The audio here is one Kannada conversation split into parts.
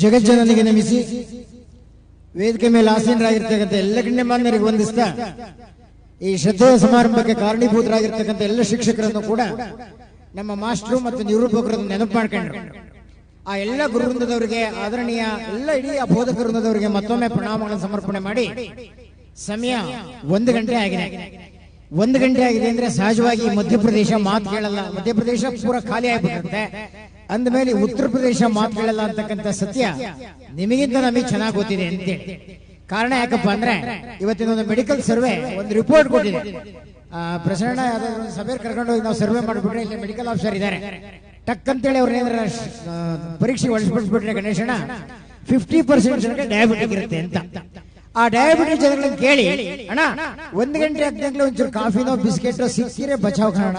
ಜಗಜ್ಜನನಿಗೆ ನಮಿಸಿ ವೇದಿಕೆ ಮೇಲೆ ಆಸೀನರಾಗಿರ್ತಕ್ಕಂಥ ಎಲ್ಲ ಗಣ್ಯಮಾನ್ಯರಿಗೆ ವಂದಿಸ್ತಾ ಈ ಶ್ರದ್ಧೆಯ ಸಮಾರಂಭಕ್ಕೆ ಕಾರಣೀಭೂತರಾಗಿರ್ತಕ್ಕಂಥ ಎಲ್ಲ ಶಿಕ್ಷಕರನ್ನು ಕೂಡ ನಮ್ಮ ಮಾಸ್ಟರು ಮತ್ತು ನಿರೂಪಕರನ್ನು ನೆನಪು ಮಾಡ್ಕೊಂಡ್ರು. ಆ ಎಲ್ಲ ಗುರುವೃಂದದವರಿಗೆ, ಆದರಣೀಯ ಎಲ್ಲ ಇಡೀ ಬೋಧಕ ವೃಂದದವರಿಗೆ ಮತ್ತೊಮ್ಮೆ ಪ್ರಣಾಮಗಳನ್ನು ಸಮರ್ಪಣೆ ಮಾಡಿ, ಸಮಯ 1 ಗಂಟೆ ಆಗಿದೆ. 1 ಗಂಟೆ ಆಗಿದೆ ಅಂದ್ರೆ ಸಹಜವಾಗಿ ಮಧ್ಯಪ್ರದೇಶ ಮಾತು ಕೇಳಲ್ಲ, ಮಧ್ಯಪ್ರದೇಶ ಪೂರ ಖಾಲಿ ಆಗ್ಬಿಟ್ಟಿರುತ್ತೆ. ಅಂದಮೇಲೆ ಉತ್ತರ ಪ್ರದೇಶ ಮಾತು ಕೇಳಲ್ಲ ಅಂತಕ್ಕಂಥ ಸತ್ಯ ನಿಮಗಿಂತ ನಮಗೆ ಚೆನ್ನಾಗಿ ಗೊತ್ತಿದೆ ಅಂತೇಳಿ. ಕಾರಣ ಯಾಕಪ್ಪ ಅಂದ್ರೆ ಇವತ್ತಿನ ಒಂದು ಮೆಡಿಕಲ್ ಸರ್ವೆ ಒಂದು ರಿಪೋರ್ಟ್ ಕೊಟ್ಟಿದೆ. ಪ್ರಸರಣ ಯಾವ್ದಾದ್ರು ಸಭೆ ಕರ್ಕೊಂಡು ಹೋಗಿ ನಾವು ಸರ್ವೆ ಮಾಡಿಬಿಟ್ರೆ ಇಲ್ಲಿ ಮೆಡಿಕಲ್ ಆಫೀಸರ್ ಇದ್ದಾರೆ, ಟಕ್ ಅಂತೇಳಿ ಅವ್ರನ್ನೇನಾರ ಪರೀಕ್ಷೆ ಒಳಸ್ಬಿಟ್ಬಿಟ್ರೆ ಗಣೇಶಣ್ಣ 50% ಜನಕ್ಕೆ ಡಯಾಬಿಟಿಕ್ ಇರುತ್ತೆ ಅಂತ. ಆ ಡಯಾಬಿಟಿಸ್ ಜನಗಳನ್ನ ಕೇಳಿ, ಅಣ್ಣ 1 ಗಂಟೆ ಆಗ್ದಂಗ್ಲೆ ಒಂಚೂರು ಕಾಫಿನೋ ಬಿಸ್ಕೆಟೋ ಸಿಕ್ಕಿರೆ ಬಚಾವ್ ಕಾರಣ,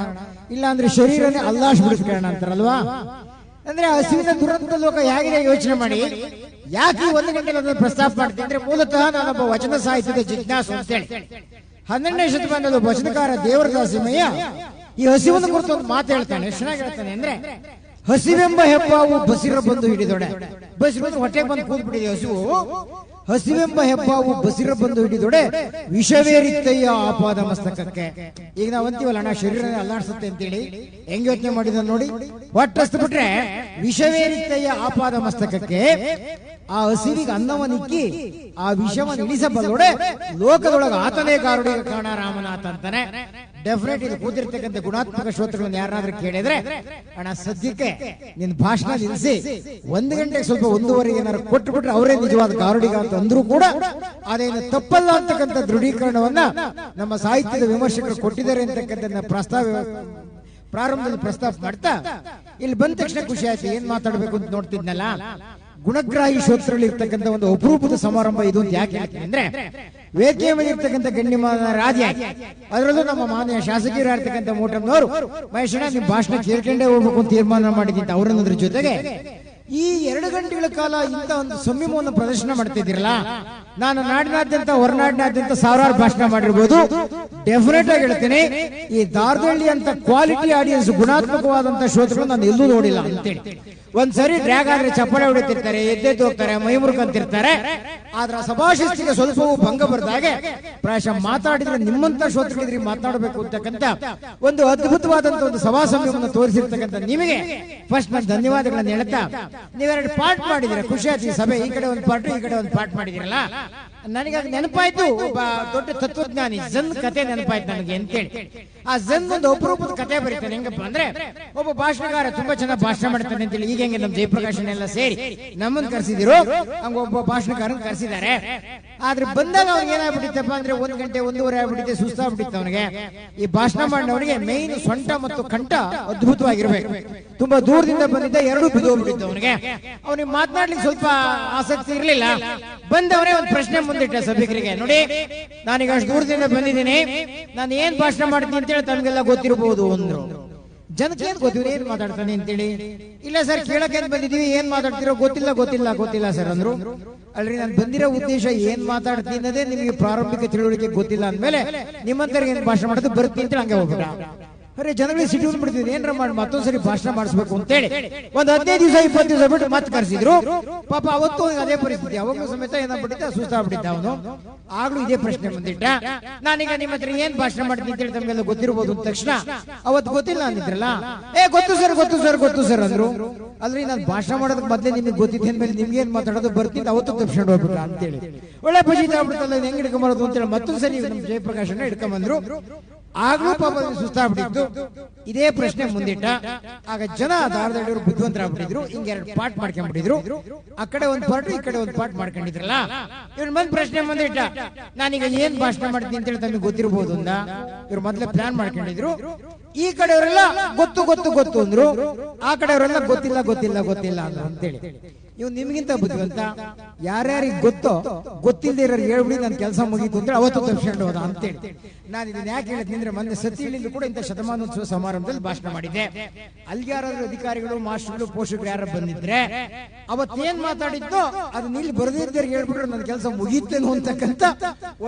ಇಲ್ಲ ಅಂದ್ರೆ ಶರೀರನೇ ಅಲ್ಲಾಶ್ ಬಿಡಿಸ್ಕೊಳ್ಳೋಣ ಅಂತಾರಲ್ವಾ. ಅಂದ್ರೆ ಹಸಿವಿನ ದುರಂತ ಲೋಕ ಹೇಗಿದೆ ಯೋಚನೆ ಮಾಡಿ. ಯಾಕೆ 1 ಗಂಟೆ ಪ್ರಸ್ತಾಪ ಮಾಡ್ತೀನಿ ಅಂದ್ರೆ, ಮೂಲತಃ ನಾನೊಬ್ಬ ವಚನ ಸಾಹಿತ್ಯದ ಜಿಜ್ಞಾಸು ಅಂತೇಳಿ 12ನೇ ಶತಮಾನದ ವಚನಕಾರ ದೇವರದಾಸಿಮಯ್ಯ ಈ ಹಸಿವನ್ನು ಕುರಿತು ಒಂದು ಮಾತು ಹೇಳ್ತಾನೆ. ಎಷ್ಟು ಚೆನ್ನಾಗಿ ಹೇಳ್ತಾನೆ ಅಂದ್ರೆ, ಹಸಿವೆಂಬ ಹೆಬ್ಬಾವು ಬಸಿರ ಬಂದು ಹಿಡಿದೊಡೆ. ಬಸಿರು ಹೊಟ್ಟೆಗೆ ಬಂದು ಕೂತ್ಬಿಟ್ಟಿದೆ ಹಸಿವು. ಹಸಿವೆಂಬ ಹೆಬ್ಬಾವು ಬಸಿರ ಬಂದು ಹಿಡಿದೊಡೆ ವಿಷವೇರಿತ್ತಯ್ಯ ಆಪಾದ ಮಸ್ತಕಕ್ಕೆ. ಈಗ ನಾವು ಅಂತೀವಲ್ಲ ಅಣ್ಣ ಶರೀರ ಅಲ್ಲಾಡ್ಸುತ್ತೆ ಅಂತೇಳಿ, ಹೆಂಗ್ ಯೋಚನೆ ಮಾಡಿದ ನೋಡಿ. ಹೊಟ್ಟಸ್ತು ಬಿಟ್ರೆ ವಿಷವೇರಿತ್ತಯ್ಯ ಆಪಾದ ಮಸ್ತಕಕ್ಕೆ, ಆ ಹಸಿವಿಗೆ ಅನ್ನವನ್ನಿಕ್ಕಿ ಆ ವಿಷವನ್ನು ಇಳಿಸಬಲ್ಲೊಡೆ ಲೋಕದೊಳಗೆ ಆತನೇ ಕಾರುಡಿಗೆ ಕಾಣ ರಾಮನಾಥ ಅಂತಾನೆ. ಡೆಫಿನೆಟ್ ಇದು ಕೂತಿರ್ತಕ್ಕಂಥ ಗುಣಾತ್ಮಕ ಶ್ರೋತೃಗಳನ್ನು ಯಾರಾದ್ರೂ ಕೇಳಿದ್ರೆ, ಅಣ್ಣ ಸದ್ಯಕ್ಕೆ ನಿನ್ ಭಾಷಣ ನಿಲ್ಲಿಸಿ 1 ಗಂಟೆಗೆ ಸ್ವಲ್ಪ 1:15 ಏನಾದ್ರು ಕೊಟ್ಟು ಬಿಟ್ರೆ ಅವರೇ ನಿಜವಾದ ಕಾರುಡಿಗ ಅಂತ ಅಂದ್ರೂ ಕೂಡ ಅದೇನು ತಪ್ಪಲ್ಲ ಅಂತಕ್ಕಂಥ ದೃಢೀಕರಣವನ್ನ ನಮ್ಮ ಸಾಹಿತ್ಯದ ವಿಮರ್ಶಕರು ಕೊಟ್ಟಿದ್ದಾರೆ ಅಂತಕ್ಕಂಥ ಪ್ರಾರಂಭದಲ್ಲಿ ಪ್ರಸ್ತಾಪ ಮಾಡ್ತಾ ಇಲ್ಲಿ ಬಂದ ತಕ್ಷಣ ಖುಷಿ ಆಯ್ತು. ಏನ್ ಮಾತಾಡ್ಬೇಕು ಅಂತ ನೋಡ್ತಿದ್ನಲ್ಲ, ಗುಣಗ್ರಾಹಿ ಶ್ರೋತೃಗಳಲ್ಲಿ ಇರ್ತಕ್ಕಂಥ ಒಂದು ಅಪರೂಪದ ಸಮಾರಂಭ ಇದು ಅಂತ ಯಾಕೆ ಹೇಳ್ತೀನಿ ಅಂದ್ರೆ, ವೇದಿಕೆ ಮೇಲೆ ಇರ್ತಕ್ಕಂಥ ಗಣ್ಯಮಾನ ರಾಜ್ಯ, ಅದರಲ್ಲೂ ನಮ್ಮ ಮಾನ್ಯ ಶಾಸಕರಾಗಿರ್ತಕ್ಕಂಥ ಮೋಟಮ್ನವರು, ಮಹೇಶಣ್ಣ ನಿಮ್ ಭಾಷಣ ಕೇಳ್ಕೊಂಡೇ ಹೋಗ್ಬೇಕು ಅಂತ ತೀರ್ಮಾನ ಮಾಡಿದ್ದಂತ ಅವರನ್ನೋದ್ರ ಜೊತೆಗೆ ಈ 2 ಗಂಟೆಗಳ ಕಾಲ ಇಂಥ ಒಂದು ಸಂಯಮವನ್ನು ಪ್ರದರ್ಶನ ಮಾಡ್ತಿದ್ದೀರಲ್ಲ, ನಾನು ನಾಡಿನಾದ್ಯಂತ ಹೊರನಾಡಿನಾದ್ಯಂತ ಸಾವಿರಾರು ಭಾಷಣ ಮಾಡಿರ್ಬೋದು. ಡೆಫಿನೆಟ್ ಆಗಿ ಹೇಳ್ತೀನಿ, ಈ ದಾರದಹಳ್ಳಿ ಅಂತ ಕ್ವಾಲಿಟಿ ಆಡಿಯನ್ಸ್, ಗುಣಾತ್ಮಕವಾದಂತ ಶ್ರೋತೃಗಳು ನಾನು ಎಲ್ಲೂ ನೋಡಿಲ್ಲ ಅಂತೇಳಿ. ಒಂದ್ಸರಿ ಡ್ರ್ಯಾಗ್ ಆದ್ರೆ ಚಪ್ಪಾಳೆ ಹೊಡಿತಿರ್ತಾರೆ, ಎದ್ದೆದ್ದು ಹೋಗ್ತಾರೆ, ಮೈ ಮುರುಕಂತಿರ್ತಾರೆ. ಆದ್ರೆ ಸಭಾಶಿಸ್ತಿಗೆ ಸ್ವಲ್ಪವೂ ಭಂಗ ಬರ್ದಾಗೆ ಪ್ರಾಯಶಃ ಮಾತಾಡಿದ್ರೆ ನಿಮ್ಮಂತ ಶ್ರೋತೃಗಳಿದ್ರಿ ಮಾತಾಡಬೇಕು ಅಂತಕ್ಕಂಥ ಒಂದು ಅದ್ಭುತವಾದಂತ ಒಂದು ಸಭಾ ಸಂಯಮವನ್ನು ತೋರಿಸಿರ್ತಕ್ಕಂಥ ನಿಮಗೆ ಫಸ್ಟ್ ನಾನು ಧನ್ಯವಾದಗಳನ್ನು ಹೇಳ್ತಾ, ನೀವೆರಡು ಪಾರ್ಟ್ ಮಾಡಿದಿರ, ಖುಷಿ ಆಯ್ತು. ಸಭೆ ಈ ಕಡೆ ಒಂದು ಪಾರ್ಟ್, ಈ ಕಡೆ ಒಂದು ಪಾರ್ಟ್ ಮಾಡಿದಿರಲ್ಲ, ನನಗೆ ನೆನಪಾಯ್ತು ಒಬ್ಬ ದೊಡ್ಡ ತತ್ವಜ್ಞಾನಿ ಝನ್ ಕತೆ ನೆನಪಾಯ್ತು ನನಗೆ ಅಂತೇಳಿ. ಆ ಝನ್ ಒಂದು ಅಪರೂಪದ ಕತೆ ಬರೀತಾನೆ. ಹೆಂಗಪ್ಪ ಅಂದ್ರೆ, ಒಬ್ಬ ಭಾಷಣಕಾರ ತುಂಬಾ ಚೆನ್ನಾಗಿ ಭಾಷಣ ಮಾಡ್ತಾನೆ ಅಂತೇಳಿ ಈಗ ಹೆಂಗೆ ನಮ್ಮ ಜಯಪ್ರಕಾಶನೆಲ್ಲ ಸೇರಿ ನಮ್ಮನ್ನು ಕರೆಸಿದಿರು, ಹಂಗ ಒಬ್ಬ ಭಾಷಣಕಾರನ್ ಕರೆಸಿದ್ದಾರೆ. ಆದ್ರೆ ಬಂದಾಗ ಅವ್ನಿಗೆ ಏನಾಗ್ಬಿಟ್ಟಿತ್ತಪ್ಪ ಅಂದ್ರೆ 1 ಗಂಟೆ 1:30 ಆಗ್ಬಿಟ್ಟಿದೆ, ಸುಸ್ತಾಗ್ಬಿಟ್ಟಿತ್ತು ಅವನಿಗೆ. ಈ ಭಾಷಣ ಮಾಡಿದವನಿಗೆ ಮೇನ್ ಸೊಂಟ ಮತ್ತು ಕಂಠ ಅದ್ಭುತವಾಗಿರ್ಬೇಕು. ತುಂಬಾ ದೂರದಿಂದ ಬಂದಿದ್ದ, 2 ಬಿದ್ದೋಗ್ಬಿಟ್ಟಿತ್ತು ಅವನಿಗೆ. ಅವನಿಗೆ ಮಾತನಾಡ್ಲಿಕ್ಕೆ ಸ್ವಲ್ಪ ಆಸಕ್ತಿ ಇರ್ಲಿಲ್ಲ. ಬಂದವರೇ ಒಂದು ಪ್ರಶ್ನೆ ಮುಂದಿಟ್ಟ ಸಭಿಕರಿಗೆ, ನೋಡಿ ನಾನೀಗ ಅಷ್ಟು ದೂರದಿಂದ ಬಂದಿದ್ದೀನಿ, ನಾನು ಏನ್ ಭಾಷಣ ಮಾಡ್ತೀನಿ ಅಂತೇಳಿ ತಮ್ಗೆಲ್ಲ ಗೊತ್ತಿರಬಹುದು ಅಂದ್ರು. ಜನಕ್ಕೆ ಏನ್ ಗೊತ್ತಿವ್ರು ಏನ್ ಮಾತಾಡ್ತಾನೆ ಅಂತೇಳಿ. ಇಲ್ಲ ಸರ್ ಕೇಳಕ್ಕೆ ಬಂದಿದೀವಿ, ಏನ್ ಮಾತಾಡ್ತಿರೋ ಗೊತ್ತಿಲ್ಲ ಗೊತ್ತಿಲ್ಲ ಗೊತ್ತಿಲ್ಲ ಸರ್ ಅಂದ್ರು. ಅಲ್ರಿ ನಾನು ಬಂದಿರೋ ಉದ್ದೇಶ ಏನ್ ಮಾತಾಡ್ತೀನಿ ಅನ್ನೋದೇ ನಿಮಗೆ ಪ್ರಾರಂಭಿಕ ತಿಳುವಳಿಕೆ ಗೊತ್ತಿಲ್ಲ ಅಂದ್ಮೇಲೆ ನಿಮ್ಮಂತರಿಗೆ ಏನ್ ಭಾಷಣ ಮಾಡೋದು ಬರ್ತೀನಿ ಅಂತ ಹಂಗೆ ಹೋಗ್ಬಿಡ. ಅರೆ ಜನಗಳಿಗೆ ಸಿಟಿ ಬಿಡ್ತಿದ್ವಿ, ಏನ್ರ ಮಾಡಿ ಮತ್ತೊಂದ್ಸರಿ ಭಾಷಣ ಮಾಡಿಸ್ಬೇಕು ಅಂತೇಳಿ ಒಂದ್ 15 ದಿವಸ 20 ದಿವಸ ಬಿಟ್ಟು ಮತ್ತೆ ಕರೆಸಿದ್ರು. ಪಾಪ ಅವತ್ತು ಅದೇ ಪರಿಸ್ಥಿತಿ, ಅವಾಗೂ ಸಮೇತ ಏನಾಗ್ಬಿಟ್ಟಿದ್ದ, ಸುಸ್ತಾಗ್ಬಿಟ್ಟಿದ್ದ ಅವನು. ಆಗ್ಲೂ ಇದೇ ಪ್ರಶ್ನೆ ಬಂದಿಟ್ಟ, ನಾನೀಗ ನಿಮ್ಮ ಹತ್ರ ಏನ್ ಭಾಷಣ ಮಾಡ್ತೀನಿ ಅಂತೇಳಿ ತಮ್ಗೆಲ್ಲ ಗೊತ್ತಿರಬಹುದು ಅಂದ ತಕ್ಷಣ ಅವತ್ತು ಗೊತ್ತಿಲ್ಲ ಅಂದಿದ್ರಲ್ಲ, ಗೊತ್ತು ಸರ್ ಗೊತ್ತು ಸರ್ ಗೊತ್ತು ಸರ್ ಅಂದ್ರು. ಅಲ್ರಿ ನಾನು ಭಾಷಣ ಮಾಡೋದಕ್ಕೆ ಮೊದ್ಲೇ ನಿಮ್ಗೆ ಗೊತ್ತಿದ್ದ ಮೇಲೆ ನಿಮ್ಗೆ ಏನ್ ಮಾತಾಡೋದು ಬರ್ತಿದ್ದ, ಅವತ್ತು ತಪ್ಪಿಸ್ಕೊಂಡು ಹೋಗ್ಬಿಟ್ಟ ಅಂತೇಳಿ ಒಳ್ಳೆ ಫಜಿತ ಆಗ್ಬಿಡ್ತಲ್ಲ, ಹೆಂಗ್ ಹಿಡ್ಕೊಂಬರೋದು ಅಂತೇಳಿ ಮತ್ತೊಂದ್ ಸರಿ ನಮ್ಮ ಜಯಪ್ರಕಾಶನ ಹಿಡ್ಕೊಂಬಂದ್ರು. ಆಗ್ಲೂ ಪಾಪ ಸುಸ್ತಾಗ್ಬಿಟ್ಟಿತ್ತು. ಇದೇ ಪ್ರಶ್ನೆ ಮುಂದಿಟ್ಟ. ಆಗ ಜನ ದಾರದಳ್ಳಿಯವರು ಬುದ್ಧಿವಂತರಾಗ್ಬಿಟ್ಟಿದ್ರು, ಹಿಂಗೆ 2 ಪಾರ್ಟ್ ಮಾಡ್ಕೊಂಡ್ಬಿಟ್ಟಿದ್ರು. ಆ ಕಡೆ ಒಂದು ಪಾರ್ಟ್, ಈ ಕಡೆ ಒಂದು ಪಾರ್ಟ್ ಮಾಡ್ಕೊಂಡಿದ್ರಲ್ಲ. ಇವ್ರು ಬಂದ್ ಪ್ರಶ್ನೆ ಮುಂದಿಟ್ಟ, ನಾನೀಗ ಏನ್ ಭಾಷಣ ಮಾಡ್ತೀನಿ ಅಂತೇಳಿ ತಮಗೆ ಗೊತ್ತಿರಬಹುದು ಅಂದ. ಇವ್ರು ಮೊದ್ಲೇ ಪ್ಲಾನ್ ಮಾಡ್ಕೊಂಡಿದ್ರು. ಈ ಕಡೆಯವರೆಲ್ಲ ಗೊತ್ತು ಗೊತ್ತು ಗೊತ್ತು ಅಂದ್ರು, ಆ ಕಡೆಯವರೆಲ್ಲ ಗೊತ್ತಿಲ್ಲ ಗೊತ್ತಿಲ್ಲ ಗೊತ್ತಿಲ್ಲ ಅಂದ್ರು ಅಂತೇಳಿ. ಇವ್ ನಿಮ್ಗಿಂತ ಬುದ್ಧಿವಂತ, ಯಾರ್ಯಾರಿಗೆ ಗೊತ್ತೋ ಗೊತ್ತಿಲ್ಲದೆ ಇರೋರು ಹೇಳ್ಬಿಡಿ ನನ್ನ ಕೆಲಸ ಮುಗೀತು ಅಂತೇಳಿ ಅವತ್ತು ತಪ್ಪಿಸ್ಕೊಂಡು ಹೋದ ಅಂತೇಳಿ. ನಾನು ಇದನ್ನ ಯಾಕೆ ಹೇಳಿದ್ನಿ ಅಂದ್ರೆ, ಮೊನ್ನೆ ಸತಿಯಲ್ಲಿಂದ ಕೂಡ ಇಂಥ ಶತಮಾನೋತ್ಸವ ಸಮಾರಂಭದಲ್ಲಿ ಭಾಷಣ ಮಾಡಿದ್ದೆ. ಅಲ್ಲಿ ಯಾರಾದ್ರೂ ಅಧಿಕಾರಿಗಳು, ಮಾಸ್ಟರ್ಗಳು, ಪೋಷಕರು ಯಾರು ಬಂದಿದ್ರೆ ಅವತ್ತೇನ್ ಮಾತಾಡಿದ್ದೋ ಅದನ್ನ ಇಲ್ಲಿ ಬರೆದಿದ್ದರಿಗೆ ಹೇಳ್ಬಿಟ್ರೆ ನನ್ನ ಕೆಲಸ ಮುಗೀತೇನು ಅಂತಕ್ಕಂಥ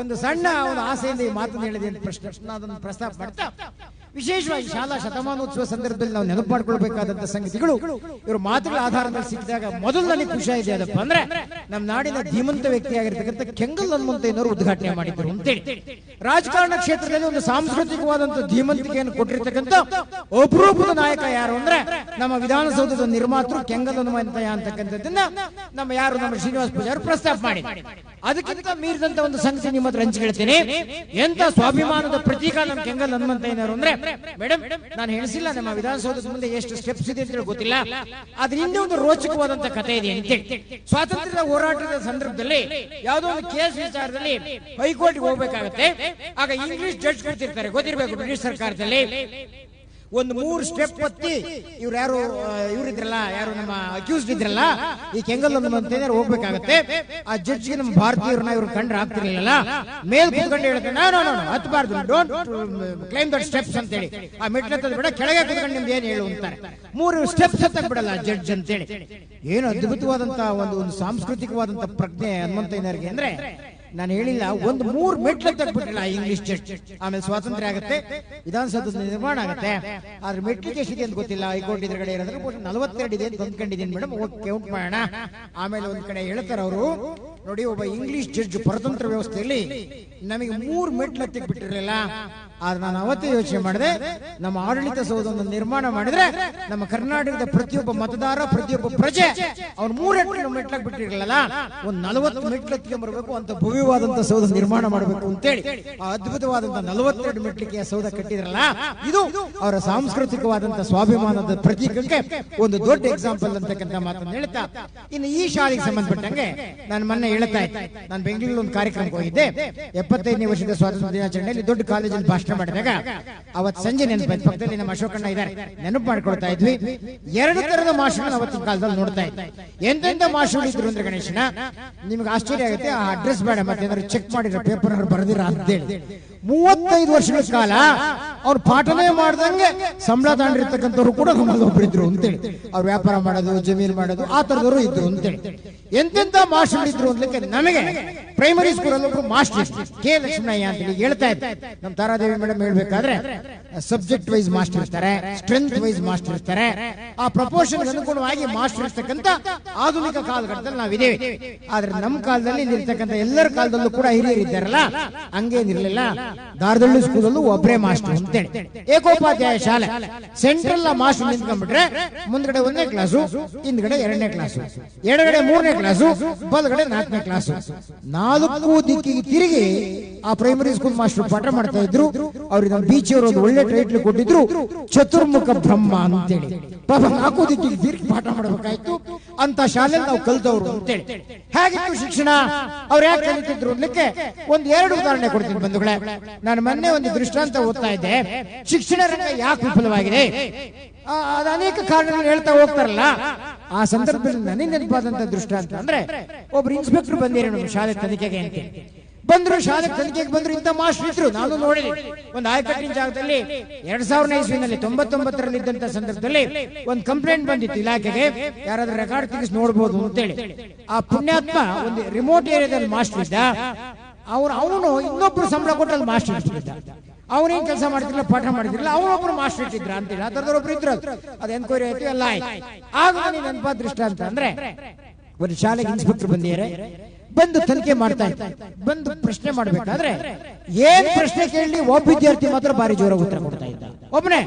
ಒಂದು ಸಣ್ಣ ಒಂದು ಆಸೆಯಿಂದ ಈ ಮಾತನ್ನು ಹೇಳಿದೆ ಅಂತ ಪ್ರಶ್ನೆ ಅದನ್ನು ಪ್ರಸ್ತಾಪ ಮಾಡ್ತಾ ವಿಶೇಷವಾಗಿ ಶಾಲಾ ಶತಮಾನೋತ್ಸವ ಸಂದರ್ಭದಲ್ಲಿ ನಾವು ನೆನಪು ಮಾಡಿಕೊಳ್ಬೇಕಾದಂತಹ ಸಂಗತಿಗಳು ಇವರು ಮಾತುಗಳ ಆಧಾರದಲ್ಲಿ ಸಿಕ್ಕಿದಾಗ ಮೊದಲು ನನಗೆ ಖುಷಿ ಇದೆ ಅದಪ್ಪ ಅಂದ್ರೆ ನಮ್ಮ ನಾಡಿನ ಧೀಮಂತ ವ್ಯಕ್ತಿಯಾಗಿರ್ತಕ್ಕಂಥ ಕೆಂಗಲ್ ಹನುಮಂತಯ್ಯನವರು ಉದ್ಘಾಟನೆ ಮಾಡಿದ್ರು ಅಂತೇಳಿ. ರಾಜಕಾರಣ ಕ್ಷೇತ್ರದಲ್ಲಿ ಒಂದು ಸಾಂಸ್ಕೃತಿಕವಾದಂತಹ ಧೀಮಂತಿಕೆಯನ್ನು ಕೊಟ್ಟಿರ್ತಕ್ಕಂಥ ಅಪರೂಪದ ನಾಯಕ ಯಾರು ಅಂದ್ರೆ ನಮ್ಮ ವಿಧಾನಸೌಧದ ನಿರ್ಮಾತೃ ಕೆಂಗಲ್ ಹನುಮಂತಯ್ಯ ಅಂತಕ್ಕಂಥದ್ದನ್ನ ನಮ್ಮ ಶ್ರೀನಿವಾಸ ಪೂಜಾರಿ ಪ್ರಸ್ತಾಪ ಮಾಡಿ. ಅದಕ್ಕಿಂತ ಮೀರಿದಂತ ಒಂದು ಸಂಗತಿ ನಿಮ್ಮ ಹತ್ರ ಹಂಚಿಕೊಳ್ತೇನೆ. ಎಂತ ಸ್ವಾಭಿಮಾನದ ಪ್ರತೀಕ ನಮ್ಮ ಕೆಂಗಲ್ ಹನುಮಂತಯ್ಯನವರು ಅಂದ್ರೆ, ಮೇಡಮ್ ನಾನು ಹೇಳಿಸಿಲ್ಲ ನಮ್ಮ ವಿಧಾನಸೌಧದ ಮುಂದೆ ಎಷ್ಟು ಸ್ಟೆಪ್ಸ್ ಇದೆ ಅಂತ ಗೊತ್ತಿಲ್ಲ, ಅದ್ರ ಹಿಂದೆ ಒಂದು ರೋಚಕವಾದಂತ ಕಥೆ ಇದೆ ಅಂತೇಳಿ. ಸ್ವಾತಂತ್ರ್ಯದ ಹೋರಾಟದ ಸಂದರ್ಭದಲ್ಲಿ ಯಾವುದೋ ಒಂದು ಕೇಸ್ ವಿಚಾರದಲ್ಲಿ ಹೈಕೋರ್ಟ್ಗೆ ಹೋಗ್ಬೇಕಾಗತ್ತೆ. ಆಗ ಇಂಗ್ಲಿಷ್ ಜಡ್ಜ್ ಕೂತಿರ್ತಾರೆ, ಗೊತ್ತಿರಬೇಕು ಬ್ರಿಟಿಷ್ ಸರ್ಕಾರದಲ್ಲಿ. ಒಂದು 3 ಸ್ಟೆಪ್ ಹತ್ತಿ ಇವರಿದ್ರಲ್ಲ, ಯಾರು ನಮ್ಮ ಅಕ್ಯೂಸ್ಡ್ ಇದ್ರಲ್ಲ, ಈ ಕೆಂಗಲ್ ಹನುಮಂತಯ್ಯನವರು ಹೋಗ್ಬೇಕಾಗತ್ತೆ. ಆ ಜಡ್ಜ್ಗೆ ನಮ್ಮ ಭಾರತೀಯರನ್ನ ಇವ್ರು ಕಂಡ್ರೆ ಆಗ್ತಿರ್ಲಿಲ್ಲ. ಮೇಲ್ ಕೂತ್ಕೊಂಡು ಹೇಳ್ತಾರೆ, ನೋ ಹತ್ಬಾರ್ದು, ಡೋಂಟ್ ಕ್ಲೈಮ್ ದಟ್ ಸ್ಟೆಪ್ಸ್ ಅಂತ ಹೇಳಿ. ಆ ಮೆಟ್ಲತ್ತದ ಬಿಡ, ಕೆಳಗೆ ಕೂತ್ಕೊಂಡು ನಿಮ್ದು ಏನ್ ಹೇಳು ಅಂತಾರೆ. 3 ಸ್ಟೆಪ್ಸ್ ಹತ್ತಕ್ ಬಿಡಲ್ಲ ಜಡ್ಜ್ ಅಂತೇಳಿ. ಏನು ಅದ್ಭುತವಾದಂತ ಒಂದು ಸಾಂಸ್ಕೃತಿಕವಾದಂತ ಪ್ರಜ್ಞೆ ಹನುಮಂತಯ್ಯನವರಿಗೆ ಅಂದ್ರೆ, ನಾನು ಹೇಳಿಲ್ಲ, ಒಂದು 3 ಮೆಟ್ಲು ತಗ್ಬಿಟ್ಟಿಲ್ಲ ಇಂಗ್ಲಿಷ್ ಜಡ್ಜ್. ಆಮೇಲೆ ಸ್ವಾತಂತ್ರ್ಯ ಆಗುತ್ತೆ, ವಿಧಾನಸೌಧದ ನಿರ್ಮಾಣ ಆಗುತ್ತೆ. ಆದ್ರೆ ಮೆಟ್ಲಿಗೆ ಎಷ್ಟಿದೆ ಅಂತ ಗೊತ್ತಿಲ್ಲ. ಹೈಕೋರ್ಟ್ ಇದ್ರಗಡೆ ಇರೋದ್ರೆ 42 ಇದೆ ಅಂತ ಅಂದ್ಕೊಂಡಿದ್ದೀನಿ ಮೇಡಮ್, ಕೌಂಟ್ ಮಾಡೋಣ. ಆಮೇಲೆ ಒಂದ್ ಕಡೆ ಹೇಳ್ತಾರೆ ಅವರು, ನೋಡಿ ಒಬ್ಬ ಇಂಗ್ಲಿಷ್ ಜಡ್ಜ್ ಪರತಂತ್ರ ವ್ಯವಸ್ಥೆಯಲ್ಲಿ ನಮಗೆ 3 ಮೆಟ್ಲು ಹತ್ತಿಕ್ ಬಿಟ್ಟಿರಲಿಲ್ಲ. ಆದ್ರೆ ನಾನು ಅವತ್ತೇ ಯೋಚನೆ ಮಾಡಿದೆ, ನಮ್ಮ ಆಡಳಿತ ಸೌಧವನ್ನು ನಿರ್ಮಾಣ ಮಾಡಿದ್ರೆ ನಮ್ಮ ಕರ್ನಾಟಕದ ಪ್ರತಿಯೊಬ್ಬ ಮತದಾರ, ಪ್ರತಿಯೊಬ್ಬ ಪ್ರಜೆ ಅವ್ರು 3 ಮೆಟ್ಲಾಗ ಬಿಟ್ಟಿರಲಿಲ್ಲ, ಒಂದು 40 ಮೆಟ್ಲು ಹತ್ತಿಗೆ ಬರಬೇಕು ಅಂತ ಭವ್ಯವಾದಂತಹ ಸೌಧ ನಿರ್ಮಾಣ ಮಾಡಬೇಕು ಅಂತೇಳಿ ಆ ಅದ್ಭುತವಾದಂತಹ 42 ಮೆಟ್ಲಿಗೆ ಸೌಧ ಕಟ್ಟಿದ್ರಲ್ಲ, ಇದು ಅವರ ಸಾಂಸ್ಕೃತಿಕವಾದಂತಹ ಸ್ವಾಭಿಮಾನದ ಪ್ರತೀಕಕ್ಕೆ ಒಂದು ದೊಡ್ಡ ಎಕ್ಸಾಂಪಲ್ ಅಂತಕ್ಕಂಥ ಮಾತನ್ನು ಹೇಳ್ತಾ, ಇನ್ನು ಈ ಶಾಲೆಗೆ ಸಂಬಂಧಪಟ್ಟಂಗೆ ನಾನು ಮೊನ್ನೆ ಹೇಳ್ತಾ ಇದ್ದೆ, ನಾನು ಬೆಂಗಳೂರಲ್ಲಿ ಒಂದು ಕಾರ್ಯಕ್ರಮಕ್ಕೆ ಹೋಗಿದ್ದೆ. 75ನೇ ವರ್ಷದ ಸ್ವಾತಂತ್ರ್ಯ ದಿನಾಚರಣೆಯಲ್ಲಿ ದೊಡ್ಡ ಕಾಲೇಜಲ್ಲಿ ಭಾಷಣ ಮಾಡಿದಾಗ ಅವತ್ತು ಸಂಜೆ ನೆನಪಾಯ್ತು, ಪಕ್ಕದಲ್ಲಿ ನಮ್ಮ ಅಶೋಕಣ್ಣ ಇದ್ದಾರೆ, ನೆನಪು ಮಾಡ್ಕೊಳ್ತಾ ಇದ್ವಿ. 2 ತರದ ಮಾಸ್ಟರ್ ಅವತ್ತಿನ ಕಾಲದಲ್ಲಿ ನೋಡ್ತಾ ಇದ್ದೆ. ಎಂತೆಂತ ಮಾಸ್ಟರ್ ಇದ್ರು ಅಂದ್ರೆ ಗಣೇಶನ, ನಿಮ್ಗೆ ಆಶ್ಚರ್ಯ ಆಗುತ್ತೆ. ಆ ಅಡ್ರೆಸ್ ಬೇಡ, ಮತ್ತೆ ಏನಾದ್ರು ಚೆಕ್ ಮಾಡಿರೋ ಪೇಪರ್ ಬರೆದಿರ ಅಂತೇಳಿ 35 ವರ್ಷಗಳ ಕಾಲ ಅವ್ರು ಪಾಠನೆ ಮಾಡ್ದಂಗೆ ಸಂಬಳ ತಾಂಡಿರ್ತಕ್ಕಂಥವ್ರು ಕೂಡ ನಮ್ಮಲ್ಲಿ ಒಬ್ಬರಿದ್ರು ಅಂತೇಳಿ. ಅವ್ರು ವ್ಯಾಪಾರ ಮಾಡೋದು, ಜಮೀನು ಮಾಡೋದು, ಆ ತರದವರು ಇದ್ರು ಅಂತೇಳಿ. ಎಂತೆಂತ ಮಾಸ್ಟರ್ ಇದ್ರು ಅಂತಲಿಕ್ಕೆ ನಮಗೆ ಪ್ರೈಮರಿ ಸ್ಕೂಲ್ ಅಲ್ಲಿ ಒಬ್ರು ಮಾಸ್ಟರ್ ಕೆ ಲಕ್ಷ್ಮಣಯ್ಯ ಅಂತ ಹೇಳ್ತಾ ಇದ್ದಾರೆ. ನಮ್ಮ ತಾರಾದೇವಿ ಮೇಡಮ್ ಹೇಳ್ಬೇಕಾದ್ರೆ ಸಬ್ಜೆಕ್ಟ್ ವೈಸ್ ಮಾಸ್ಟರ್ ಇರ್ತಾರೆ, ಸ್ಟ್ರೆಂತ್ ವೈಸ್ ಮಾಸ್ಟರ್ ಇರ್ತಾರೆ. ಆ ಪ್ರಪೋರ್ಷನ್ ಅನುಗುಣವಾಗಿ ಮಾಸ್ಟರ್ ಇರ್ತಕ್ಕಂಥ ಆಧುನಿಕ ಕಾಲಘಟ್ಟದಲ್ಲಿ ನಾವಿದ್ದೇವೆ. ಆದ್ರೆ ನಮ್ಮ ಕಾಲದಲ್ಲಿ ಇಲ್ಲಿರ್ತಕ್ಕಂಥ ಎಲ್ಲರ ಕಾಲದಲ್ಲೂ ಕೂಡ ಹಿರಿಯರು ಇದ್ದಾರಲ್ಲ, ಹಂಗೇನಿರ್ಲಿಲ್ಲ. ದಾರದಳ್ಳಿ ಸ್ಕೂಲಲ್ಲೂ ಒಬ್ಬರೇ ಮಾಸ್ಟರ್ ಅಂತೇಳಿ ಏಕೋಪಾಧ್ಯಾಯ ಶಾಲೆ. ಸೆಂಟ್ರಲ್ ಮಾಸ್ಟರ್ ನಿಂತ್ಕೊಂಡ್ಬಿಟ್ರೆ ಮುಂದ್ಗಡೆ 1ನೇ ಕ್ಲಾಸು, ಹಿಂದ್ಗಡೆ 2ನೇ ಕ್ಲಾಸು, ಎಡಗಡೆ 3ನೇ ಕ್ಲಾಸು, ಬಲಗಡೆ 4ನೇ ಕ್ಲಾಸು. 4 ದಿಕ್ಕಿಗೆ ತಿರುಗಿ ಆ ಪ್ರೈಮರಿ ಸ್ಕೂಲ್ ಮಾಸ್ಟರ್ ಪಾಠ ಮಾಡ್ತಾ ಇದ್ರು. ಅವ್ರಿಗೆ ನಮ್ಮ ಬೀಚ್ ಅವರು ಒಂದು ಒಳ್ಳೆ ಟೈಟ್ಲ್ ಕೊಟ್ಟಿದ್ರು, ಚತುರ್ಮುಖ ಬ್ರಹ್ಮ ಅಂತೇಳಿ. ಪಾಪ 4 ದಿಕ್ಕಿಗೆ ತಿರುಗಿ ಪಾಠ ಮಾಡಬೇಕಾಯ್ತು ಅಂತ ಶಾಲೆಯಲ್ಲಿ ನಾವು ಕಲ್ತವ್ರು ಅಂತೇಳಿ. ಹೇಗಿತ್ತು ಶಿಕ್ಷಣ, ಅವ್ರು ಯಾಕೆ ಕಲಿತಿದ್ರು ಅನ್ಲಿಕ್ಕೆ 1-2 ಉದಾಹರಣೆ ಕೊಡ್ತೀನಿ ಬಂಧುಗಳೇ. ನಾನು ಮೊನ್ನೆ ಒಂದು ದೃಷ್ಟಾಂತ ಓದ್ತಾ ಇದ್ದೆ, ಶಿಕ್ಷಣ ರಂಗ ಯಾಕೆ ವಿಫಲವಾಗಿದೆ, ಅದು ಅನೇಕ ಕಾರಣಗಳು ಹೇಳ್ತಾ ಹೋಗ್ತಾರಲ್ಲ. ಆ ಸಂದರ್ಭದಲ್ಲಿ ನನಗೆ ನೆನಪಾದಂತ ದೃಷ್ಟಾಂತ ಅಂದ್ರೆ, ಒಬ್ರು ಇನ್ಸ್ಪೆಕ್ಟರ್ ಬಂದಿರೋ ನಮ್ಮ ಶಾಲೆ ತನಿಖೆಗೆ ಅಂತ ಬಂದ್ರು. ಶಾಲೆ ತನಿಖೆಗೆ ಬಂದ್ರು, ಇಂಥ ಮಾಸ್ಟರ್ ಇದ್ರು, ನಾನು ನೋಡಿದೆ. ಒಂದು ಆಯಕಟ್ಟಿನ ಜಾಗದಲ್ಲಿ 2000ನೇ ಇಸ್ವಿನಲ್ಲಿ 99ರಲ್ಲಿ ಇದ್ದಂತ ಸಂದರ್ಭದಲ್ಲಿ ಒಂದು ಕಂಪ್ಲೇಂಟ್ ಬಂದಿತ್ತು ಇಲಾಖೆಗೆ, ಯಾರಾದ್ರೂ ರೆಕಾರ್ಡ್ ತೆಗೆಸಿ ನೋಡ್ಬೋದು ಅಂತೇಳಿ. ಆ ಪುಣ್ಯಾತ್ಮ ಒಂದು ರಿಮೋಟ್ ಏರಿಯಾದಲ್ಲಿ ಮಾಸ್ಟರ್ ಇದ್ದ. ಅವನು ಇನ್ನೊಬ್ರು ಸಂಬಳ ಕೊಟ್ಟಲ್ಲಿ ಮಾಸ್ಟರ್ ಇಟ್ಟಿದ್ದ. ಅವನೇನ್ ಕೆಲಸ ಮಾಡ್ತಿರ್ಲಿಲ್ಲ, ಪಾಠ ಮಾಡ್ತಿರ್ಲಿಲ್ಲ, ಅವನೊಬ್ರು ಮಾಸ್ಟರ್ ಇಟ್ಟಿದ್ರ ಅಂತೇಳಿ. ಆ ತರದೊಬ್ರು ಇದ್ರು. ಅದು ಎನ್ಕ್ವೈರಿ ಆಯ್ತು, ಎಲ್ಲ ಆಯ್ತು. ಆಗ ನನಗೆ ನೆನಪಾದ ದೃಷ್ಟಾಂತ ಅಂದ್ರೆ, ಒಂದು ಶಾಲೆಗೆ ಇನ್ಸ್ಪೆಕ್ಟರ್ ಬಂದಿದ್ದಾರೆ, ಬಂದು ತನಿಖೆ ಮಾಡ್ತಾ ಇದ್ದಾರೆ. ಬಂದು ಪ್ರಶ್ನೆ ಮಾಡ್ಬೇಕಾದ್ರೆ ಏನ್ ಪ್ರಶ್ನೆ ಕೇಳಿ ಒಬ್ಬ ವಿದ್ಯಾರ್ಥಿ ಮಾತ್ರ ಬಾರಿ ಜೋರಾಗಿ ಉತ್ತರ ಕೊಡ್ತಾ ಇದ್ದ, ಒಬ್ಬನೇ.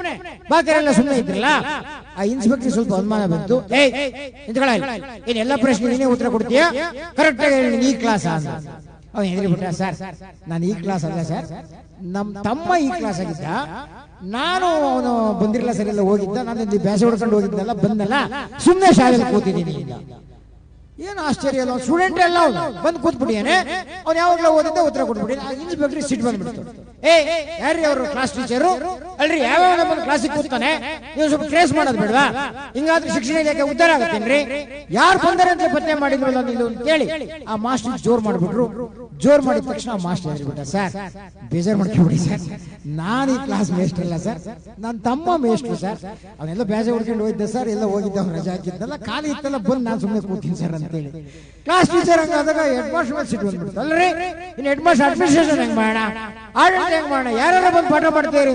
ಬಾಕಿರೆಲ್ಲ ಸುಮ್ಮನೆ ಇದ್ರಲ್ಲ. ಆ ಇನ್ಸ್ಪೆಕ್ಟರ್ ಸ್ವಲ್ಪ ಅನುಮಾನ ಬಂತು, ಏನ್ ಎಲ್ಲ ಪ್ರಶ್ನೆ ನೀನೇ ಉತ್ತರ ಕೊಡ್ತೀಯಾ, ಕರೆಕ್ಟ್ ಆಗಿ ಹೇಳಿ, ಈ ಕ್ಲಾಸ್ ಅಂತ. ಅವನು ಹೆದರಿಬಿಟ್ಟ, ಸರ್ ನಾನು ಈ ಕ್ಲಾಸ್ ಅಲ್ಲ ಸರ್, ನಮ್ ತಮ್ಮ ಈ ಕ್ಲಾಸ್ ಆಗಿದ್ದ, ನಾನು ಅವನು ಬಂದಿರಲ್ಲ ಸರ್, ಎಲ್ಲ ಹೋಗಿದ್ದ, ನಾನು ಬ್ಯಾಸೆ ಹೊಡ್ಕೊಂಡು ಹೋಗಿದ್ದಲ್ಲ, ಬಂದಲ್ಲ, ಸುಮ್ಮನೆ ಶಾಲೆಯಲ್ಲಿ ಕೂತಿದ್ದೀನಿ. ಏನು ಆಶ್ಚರ್ಯ ಅಲ್ಲ, ಸ್ಟೂಡೆಂಟ್ ಎಲ್ಲ ಬಂದು ಕೂತ್ಬಿಟ್ಟಿಯಾನೆ. ಅವ್ನು ಯಾವಾಗಲೂ ಓದಿದ್ದ ಉತ್ತರ ಕೊಟ್ಬಿಡಿ. ಇನ್ಸ್ಪೆಕ್ಟರ್ ಸಿಟ್ ಬಂದ್ಬಿಡ್ತು, ಯಾರ್ರಿ ಅವರು ಕ್ಲಾಸ್ ಟೀಚರು ಅಲ್ರಿ, ಯಾವಾಗ ಬಂದು ಕ್ಲಾಸಿಗೆ ಕೂತಾನೆ, ನೀವು ಸ್ವಲ್ಪ ಟ್ರೇಸ್ ಮಾಡೋದು ಬೇಡವಾ, ಹಿಂಗಾದ್ರೆ ಶಿಕ್ಷಣ ಇಲಾಖೆ ಉದ್ಧಾರ ಆಗತ್ತೇನ್ರಿ, ಯಾರು ಬಂದಾರೆ ಅಂತ ಪತ್ತೆ ಮಾಡಿದ್ರಲ್ಲ ನೀವು ಅಂತೇಳಿ ಆ ಮಾಸ್ಟರ್ ಜೋರ್ ಮಾಡ್ಬಿಟ್ರು. ಜೋರ್ ಮಾಡಿದ ತಕ್ಷಣ ಆ ಮಾಸ್ಟರ್ ಹೇಳ್ಬಿಟ್ಟ, ಸರ್ ಬೇಜಾರ್ ಮಾಡ್ಕೊಂಡ್ಬಿಡಿ ಸರ್, ನಾನು ಈ ಕ್ಲಾಸ್ ಮೇಸ್ಟರ್ ಅಲ್ಲ ಸರ್, ನನ್ನ ತಮ್ಮ ಮೇಸ್ಟ್ರು ಸರ್, ಅವನೆಲ್ಲ ಬೇಜಾರ್ ಹೊಡ್ಕೊಂಡು ಹೋಗಿದ್ದೆ ಸರ್, ಎಲ್ಲ ಹೋಗಿದ್ದ, ಅವ್ನು ರಜಾ ಹಾಕಿದ್ದಲ್ಲ, ಖಾಲಿ ಇತ್ತಲ್ಲ, ಬಂದು ನಾನು ಸುಮ್ಮನೆ ಕೂತೀನಿ ಸರ್ ಅಂತೇಳಿ. ಕ್ಲಾಸ್ ಟೀಚರ್ ಹಂಗಾದಾಗ ಹೆಡ್ ಮಾಸ್ಟರ್ ಮೇಲೆ ಸಿಟ್ಟು ಬಂದ್ಬಿಡ್ತು. ಅಲ್ರಿ ಇನ್ನು ಹೆಡ್ ಮಾಸ್ಟರ್ ಅಡ್ಮಿನಿಸ್ಟ್ರೇಷನ್ ಹೆಂಗ್ ಮಾಡೋಣ, ಆಡಳಿತ ಹೆಂಗ್ ಮಾಡೋಣ, ಯಾರು ಬಂದು ಪಾಠ ಮಾಡ್ತಾರೆ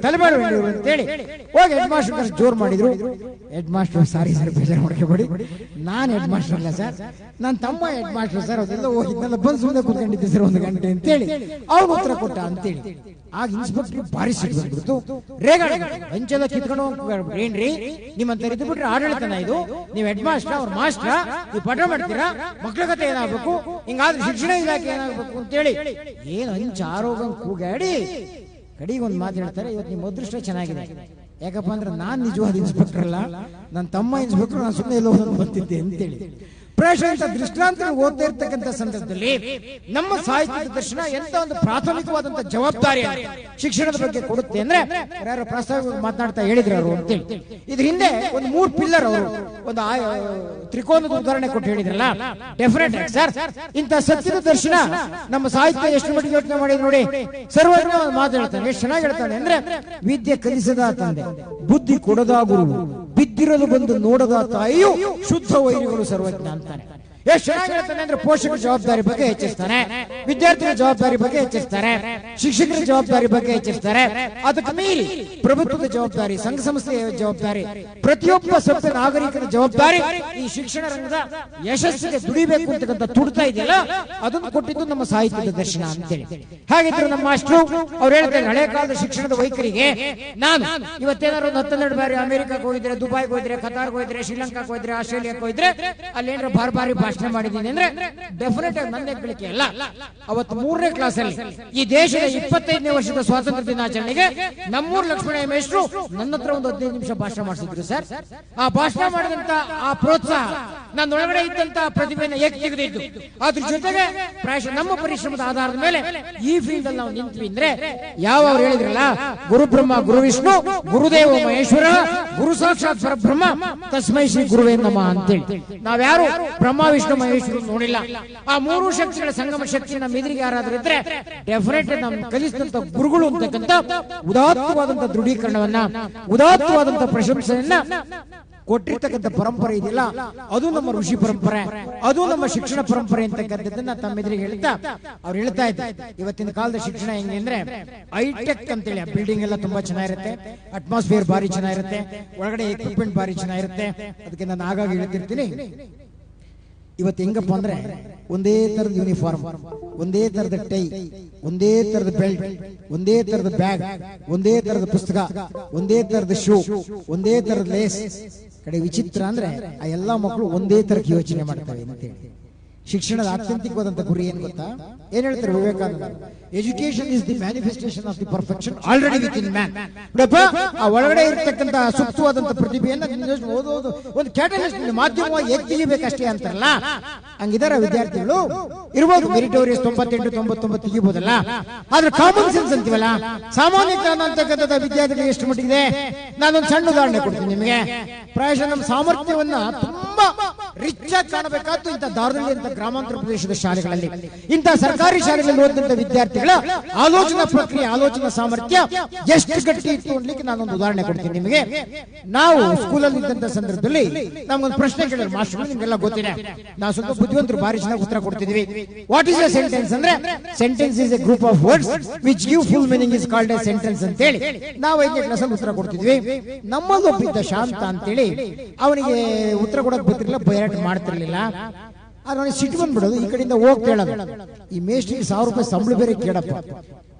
ತಲೆಮಾರು ಅಂತೇಳಿ ಹೋಗಿ ಹೆಡ್ ಮಾಸ್ಟರ್ ಜೋರ್ ಮಾಡಿದ್ರು. ಹೆಡ್ ಮಾಸ್ಟರ್ ಸಾರಿ ಸರ್ ಬೇಜಾರು ಮಾಡ್ಕೋಬೇಡಿ, ನಾನು ಹೆಡ್ ಮಾಸ್ಟರ್ ಅಲ್ಲ ಸರ್, ನನ್ನ ತಮ್ಮ ಹೆಡ್ ಮಾಸ್ಟರ್ ಸರ್, ಅದೆಲ್ಲ ಹೋಗಿದ್ನೆಲ್ಲ ಬಂದು ಸುಮ್ಮನೆ ಕೂತ್ಕೊಂಡಿದ್ದೆ ಸರ್ 1 ಗಂಟೆ ಅಂತೇಳಿ ಅವ್ನು ಉತ್ತರ ಕೊಟ್ಟ ಅಂತೇಳಿ. ಆಗ ಇನ್ಸ್ಪೆಕ್ಟರ್ ಭಾರಿ ಸಿಟ್ಟು ಬಂದ್ಬಿಡ್ತು. ರೇಗಾಡ ಹಂಚೆಲ್ಲ ಕಿತ್ಕೊಂಡು ಏನ್ರಿ ನಿಮ್ಮಂತ ಇದ್ದು ಬಿಟ್ರೆ ಆಡಳಿತನ ಇದು, ನೀವು ಹೆಡ್ ಮಾಸ್ಟರ್ ಅವ್ರ ಮಾಸ್ಟರ್, ನೀವು ಪಾಠ ಮಾಡ್ತೀರಾ, ಮಕ್ಕಳ ಕತೆ ಏನಾಗಬೇಕು, ಹಿಂಗಾದ್ರೆ ಶಿಕ್ಷಣ ಇಲಾಖೆ ಏನಾಗಬೇಕು ಅಂತೇಳಿ ಏನು ಹಂಚ ಆರೋಗ್ಯ ಕೂಗಾಡಿ ಕಡೆಗೆ ಒಂದು ಮಾತು ಹೇಳ್ತಾರೆ, ಇವತ್ತು ನಿಮ್ಮ ಅದೃಷ್ಟ ಚೆನ್ನಾಗಿದೆ, ಯಾಕಪ್ಪ ಅಂದ್ರೆ ನಾನ್ ನಿಜವಾದ ಇನ್ಸ್ಪೆಕ್ಟರ್ ಅಲ್ಲ, ನನ್ನ ತಮ್ಮ ಇನ್ಸ್ಪೆಕ್ಟರ್, ನಾನು ಸುಮ್ಮನೆ ಎಲ್ಲೋ ಬರ್ತಿದ್ದೆ ಅಂತೇಳಿ. ಪ್ರಶ್ನೆ ದೃಷ್ಟಾಂತ ಓದ್ತಾ ಇರ್ತಕ್ಕಂಥ ಸಂದರ್ಭದಲ್ಲಿ ನಮ್ಮ ಸಾಹಿತ್ಯದ ದರ್ಶನ ಎಂತ ಒಂದು ಪ್ರಾಥಮಿಕವಾದಂತಹ ಜವಾಬ್ದಾರಿ ಶಿಕ್ಷಣದ ಬಗ್ಗೆ ಕೊಡುತ್ತೆ ಅಂದ್ರೆ ಯಾರು ಪ್ರಸ್ತಾವ ಮಾತನಾಡ್ತಾ ಹೇಳಿದ್ರು ಅವರು ಅಂತೇಳಿ. ಇದ್ರ ಹಿಂದೆ ಒಂದು 3 ಪಿಲ್ಲರ್ ಅವರು ಒಂದು ತ್ರಿಕೋನದ ಉದಾಹರಣೆ ಕೊಟ್ಟು ಹೇಳಿದ್ರಲ್ಲ, ಡೆಫಿನೆಟ್ ಸರ್ ಇಂಥ ಸತ್ಯದ ದರ್ಶನ ನಮ್ಮ ಸಾಹಿತ್ಯ ಎಷ್ಟು ಮಟ್ಟಿಗೆ ಯೋಚನೆ ಮಾಡಿದ್ ನೋಡಿ. ಸರ್ವಜ್ಞ ಮಾತು ಹೇಳ್ತಾನೆ, ಎಷ್ಟು ಚೆನ್ನಾಗಿ ಹೇಳ್ತಾನೆ ಅಂದ್ರೆ, ವಿದ್ಯೆ ಕಲಿಸದ ತಂದೆ, ಬುದ್ಧಿ ಕೊಡದ ಗುರು, ಬಿದ್ದಿರಲು ಬಂದು ನೋಡದ ತಾಯಿಯು, ಶುದ್ಧ ವೈರಿಗಳು ಸರ್ವಜ್ಞ ಅಂತಾನೆ. ಎಷ್ಟು ಚೆನ್ನಾಗಿ ಹೇಳ್ತಾನೆ ಅಂದ್ರೆ, ಪೋಷಕರ ಜವಾಬ್ದಾರಿ ಬಗ್ಗೆ ಹೆಚ್ಚಿಸ್ತಾನೆ, ವಿದ್ಯಾರ್ಥಿಗಳ ಜವಾಬ್ದಾರಿ ಬಗ್ಗೆ ಹೆಚ್ಚಿಸ್ತಾರೆ, ಶಿಕ್ಷಕರ ಜವಾಬ್ದಾರಿ ಬಗ್ಗೆ ಹೆಚ್ಚಿಸ್ತಾರೆ. ಅದಕ್ಕೆ ಮೀರಿ ಪ್ರಭುತ್ವದ ಜವಾಬ್ದಾರಿ, ಸಂಘ ಸಂಸ್ಥೆಯ ಜವಾಬ್ದಾರಿ, ಪ್ರತಿಯೊಬ್ಬ ಸಭ್ಯ ನಾಗರಿಕರ ಜವಾಬ್ದಾರಿ ಈ ಶಿಕ್ಷಣ ರಂಗದ ಯಶಸ್ಸಿಗೆ ದುಡಿಬೇಕು ಅಂತಕ್ಕಂಥ ತುಡ್ತಾ ಇದೆಯಲ್ಲ, ಅದನ್ನು ಕೊಟ್ಟಿದ್ದು ನಮ್ಮ ಸಾಹಿತ್ಯದ ದರ್ಶನ ಅಂತೇಳಿ. ಹಾಗಿದ್ರು ನಮ್ಮ ಮಾಸ್ಟ್ರು ಅವ್ರು ಹೇಳ್ತಾರೆ, ಹಳೆ ಕಾಲದ ಶಿಕ್ಷಣದ ವೈಖರಿಗೆ ನಾನು ಇವತ್ತೇನಾದ್ರು 10-12 ಬಾರಿ ಅಮೆರಿಕಕ್ಕೆ ಹೋಗಿದ್ರೆ, ದುಬೈಗೆ ಹೋಗಿದ್ರೆ, ಕತಾರ್ಗೆ ಹೋಗಿದ್ರೆ, ಶ್ರೀಲಂಕಾಕ್ಕೆ ಹೋಗಿದ್ರೆ, ಆಸ್ಟ್ರೇಲಿಯಾಕ್ಕೆ ಹೋಗಿದ್ರೆ, ಅಲ್ಲೇನಾದ್ರು ಬಾರಿ ಭಾಷಣ ಮಾಡಿದ್ದೀನಿ ಅಂದ್ರೆ ಡೆಫಿನೆಟ್ ಆಗಿ ನನ್ನ ಗಳಿಕೆ ಅಲ್ಲ. ಅವತ್ತು 3ನೇ ಕ್ಲಾಸ್ ಅಲ್ಲಿ ಈ ದೇಶದ 25ನೇ ವರ್ಷದ ಸ್ವಾತಂತ್ರ್ಯ ದಿನಾಚರಣೆಗೆ ನಮ್ಮೂರು ಲಕ್ಷ್ಮಣ ಮೇಷ್ಟ್ರು ನನ್ನ ಹತ್ರ ಒಂದು 15 ನಿಮಿಷ ಭಾಷಣ ಮಾಡಿಸಿದ್ರು ಸರ್. ಆ ಭಾಷಣ ಮಾಡಿದಂತ ಆ ಪ್ರೋತ್ಸಾಹ ನನ್ನೊಳಗಡೆ ಇದ್ದಂತ ಪ್ರತಿಭೆಯನ್ನು ಏಕೆ ತೆಗೆದಿದ್ದು, ಅದ್ರ ಜೊತೆಗೆ ಪ್ರಾಯಶಃ ನಮ್ಮ ಪರಿಶ್ರಮದ ಆಧಾರದ ಮೇಲೆ ಈ ಫೀಲ್ಡ್ ಅಲ್ಲಿ ನಾವು ನಿಂತ್ವಿ ಅಂದ್ರೆ, ಯಾವ ಅವ್ರು ಹೇಳಿದ್ರಲ್ಲ, ಗುರು ಬ್ರಹ್ಮ ಗುರು ವಿಷ್ಣು ಗುರುದೇವ ಮಹೇಶ್ವರ ಗುರು ಸಾಕ್ಷಾತ್ ಪರಬ್ರಹ್ಮ ತಸ್ಮೈ ಶ್ರೀ ಗುರುವೇ ನಮಃ ಅಂತೇಳಿ. ನಾವ್ಯಾರು ಬ್ರಹ್ಮ ವಿಷ್ಣು ಮಹೇಶ್ವರ ನೋಡಿಲ್ಲ. ಆ 3 ಶಕ್ತಿಗಳ ಸಂಗಮ ಶಕ್ತಿ ನಮ್ಮ ಎದುರಿಗೆ ಯಾರಾದ್ರೂ ಇದ್ರೆ ಡೆಫಿನೆಟ್ ನಮ್ ಕಲಿಸಿದಂತ ಗುರುಗಳು ಅಂತಕ್ಕಂಥ ಉದಾತ್ತವಾದಂತ ದೃಢೀಕರಣವನ್ನ, ಉದಾತ್ತವಾದಂತ ಪ್ರಶಂಸೆಯನ್ನ ಕೊಟ್ಟಿರ್ತಕ್ಕಂಥ ಪರಂಪರೆ ಇದೆಯಲ್ಲ, ಅದು ನಮ್ಮ ಋಷಿ ಪರಂಪರೆ, ಅದು ನಮ್ಮ ಶಿಕ್ಷಣ ಪರಂಪರೆ ಅಂತಕ್ಕಂಥದ್ದನ್ನ ತಮ್ಮೆದುರಿಗೆ ಹೇಳ್ತಾ ಅವ್ರು ಹೇಳ್ತಾ ಇದ್ದಾರೆ. ಇವತ್ತಿನ ಕಾಲದ ಶಿಕ್ಷಣ ಹೆಂಗೆ ಅಂದ್ರೆ ಹೈಟೆಕ್ ಅಂತೇಳಿ, ಬಿಲ್ಡಿಂಗ್ ಎಲ್ಲ ತುಂಬಾ ಚೆನ್ನಾಗಿರುತ್ತೆ, ಅಟ್ಮಾಸ್ಫಿಯರ್ ಭಾರಿ ಚೆನ್ನಾಗಿರುತ್ತೆ, ಒಳಗಡೆ ಎಕ್ವಿಪ್ಮೆಂಟ್ ಭಾರಿ ಚೆನ್ನಾಗಿರುತ್ತೆ. ಅದಕ್ಕೆ ನಾನು ಆಗಾಗ ಹೇಳ್ತಿರ್ತೀನಿ, ಇವತ್ತು ಹೆಂಗಪ್ಪ ಅಂದ್ರೆ ಒಂದೇ ತರದ ಯೂನಿಫಾರ್ಮ್, ಒಂದೇ ತರದ ಟೈ, ಒಂದೇ ತರದ ಬೆಲ್ಟ್, ಒಂದೇ ತರದ ಬ್ಯಾಗ್, ಒಂದೇ ತರದ ಪುಸ್ತಕ, ಒಂದೇ ತರದ ಶೂ, ಒಂದೇ ತರದ ಲೇಸ್. ಕಡೆ ವಿಚಿತ್ರ ಅಂದ್ರೆ ಆ ಎಲ್ಲಾ ಮಕ್ಕಳು ಒಂದೇ ತರಕ್ಕೆ ಯೋಚನೆ ಮಾಡ್ತವೆ ಅಂತೇಳಿ. ಶಿಕ್ಷಣದ ಆತ್ಯಂತಿಕವಾದಂತ ಗುರಿ ಏನ್ ಗೊತ್ತಾ? ಏನ್ ಹೇಳ್ತಾರೆ Vivekananda? Education is the manifestation of the perfection already with in man. ಆ ಒಳಗಡೆ ಇರತಕ್ಕಂತ ಸೂಕ್ತವಾದಂತ ಪ್ರತಿಭೆಯನ್ನ ಓದೋದು ಒಂದು ಕ್ಯಾಟಲಿಸ್ಟ್ ಮಾಧ್ಯಮವಾಗಿ ಎತ್ತಿಬೇಕಷ್ಟೇ ಅಂತಾರಲ್ಲ, ಹಂಗಿದಾರ ವಿದ್ಯಾರ್ಥಿಗಳು ಇರ್ಬೋದು. ಮೆರಿಟೋರಿಯಸ್ 98, 99 ತೆಗಿಬಹುದಲ್ಲ, ಆದ್ರೆ ಕಾಮನ್ ಸೆನ್ಸ್ ಅಂತೀವಲ್ಲ, ಸಾಮಾನ್ಯ ಜ್ಞಾನ ಅಂತಕ್ಕಂಥ ವಿದ್ಯಾರ್ಥಿಗಳು ಎಷ್ಟು ಮಟ್ಟಿಗಿದೆ? ನಾನೊಂದು ಸಣ್ಣ ಉದಾಹರಣೆ ಕೊಡ್ತೀನಿ ನಿಮಗೆ. ಪ್ರಾಯಶಃ ನಮ್ಮ ಸಾಮರ್ಥ್ಯವನ್ನ ತುಂಬಾ ರಿಚ್ ಆಗಿ ಕಾಣಬೇಕಾದ್ದು ಇಂಥ ದಾರದಲ್ಲಿ ಅಂತ ಗ್ರಾಮಾಂತರ ಪ್ರದೇಶದ ಶಾಲೆಗಳಲ್ಲಿ, ಇಂಥ ಸರ್ಕಾರಿ ಶಾಲೆಗಳಲ್ಲಿ ಓದಿದಂತ ವಿದ್ಯಾರ್ಥಿಗಳ ಆಲೋಚನಾ ಪ್ರಕ್ರಿಯೆ, ಆಲೋಚನಾ ಸಾಮರ್ಥ್ಯ ಎಷ್ಟು ಗಟ್ಟಿ ಇತ್ತು ಅನ್ಲಿಕ್ಕೆ ನಾನೊಂದು ಉದಾಹರಣೆ ಕೊಡ್ತೀನಿ ನಿಮಗೆ. ನಾವು ಸ್ಕೂಲಲ್ಲಿ ಇದ್ದಂತ ಸಂದರ್ಭದಲ್ಲಿ ನಮ್ಗೊಂದು ಪ್ರಶ್ನೆ ಕೇಳಿದ್ರು ಮಾಸ್ಟರ್, ನಿಮ್ಗೆಲ್ಲ ಗೊತ್ತಿದೆ, ನಾವು ಸ್ವಲ್ಪ ಬುದ್ಧಿವಂತರು ಭಾರಿ ಚೆನ್ನಾಗಿ ಉತ್ತರ ಕೊಡ್ತಿದ್ವಿ. ವಾಟ್ ಇಸ್ ಎ ಸೆಂಟೆನ್ಸ್ ಅಂದ್ರೆ, sentence is A group of words which give full meaning is called A sentence ಅಂತ ಹೇಳಿ ನಾವು 5ನೇ ಕ್ಲಾಸ್ ಅಲ್ಲಿ ಉತ್ತರ ಕೊಡ್ತಿದ್ವಿ. ನಮ್ಮಲ್ಲೊಬ್ಬಿದ್ದ ಶಾಂತ ಅಂತೇಳಿ, ಅವನಿಗೆ ಉತ್ತರ ಕೊಡಕ್ ಗೊತ್ತಿರಲಿಲ್ಲ, ಬಯರಾಟ ಮಾಡ್ತಿರ್ಲಿಲ್ಲ. ಅವನಿಗೆ ಸಿಟ್ಟು ಬಂದ್ಬಿಡೋದು, ಈ ಕಡೆಯಿಂದ ಹೋಗಿ ಕೇಳೋದು, ಈ ಮೇಸ್ಟ್ರಿಗೆ 1000 ರೂಪಾಯಿ ಸಂಬಳ ಬೇರೆ ಕೇಳಪ್ಪ,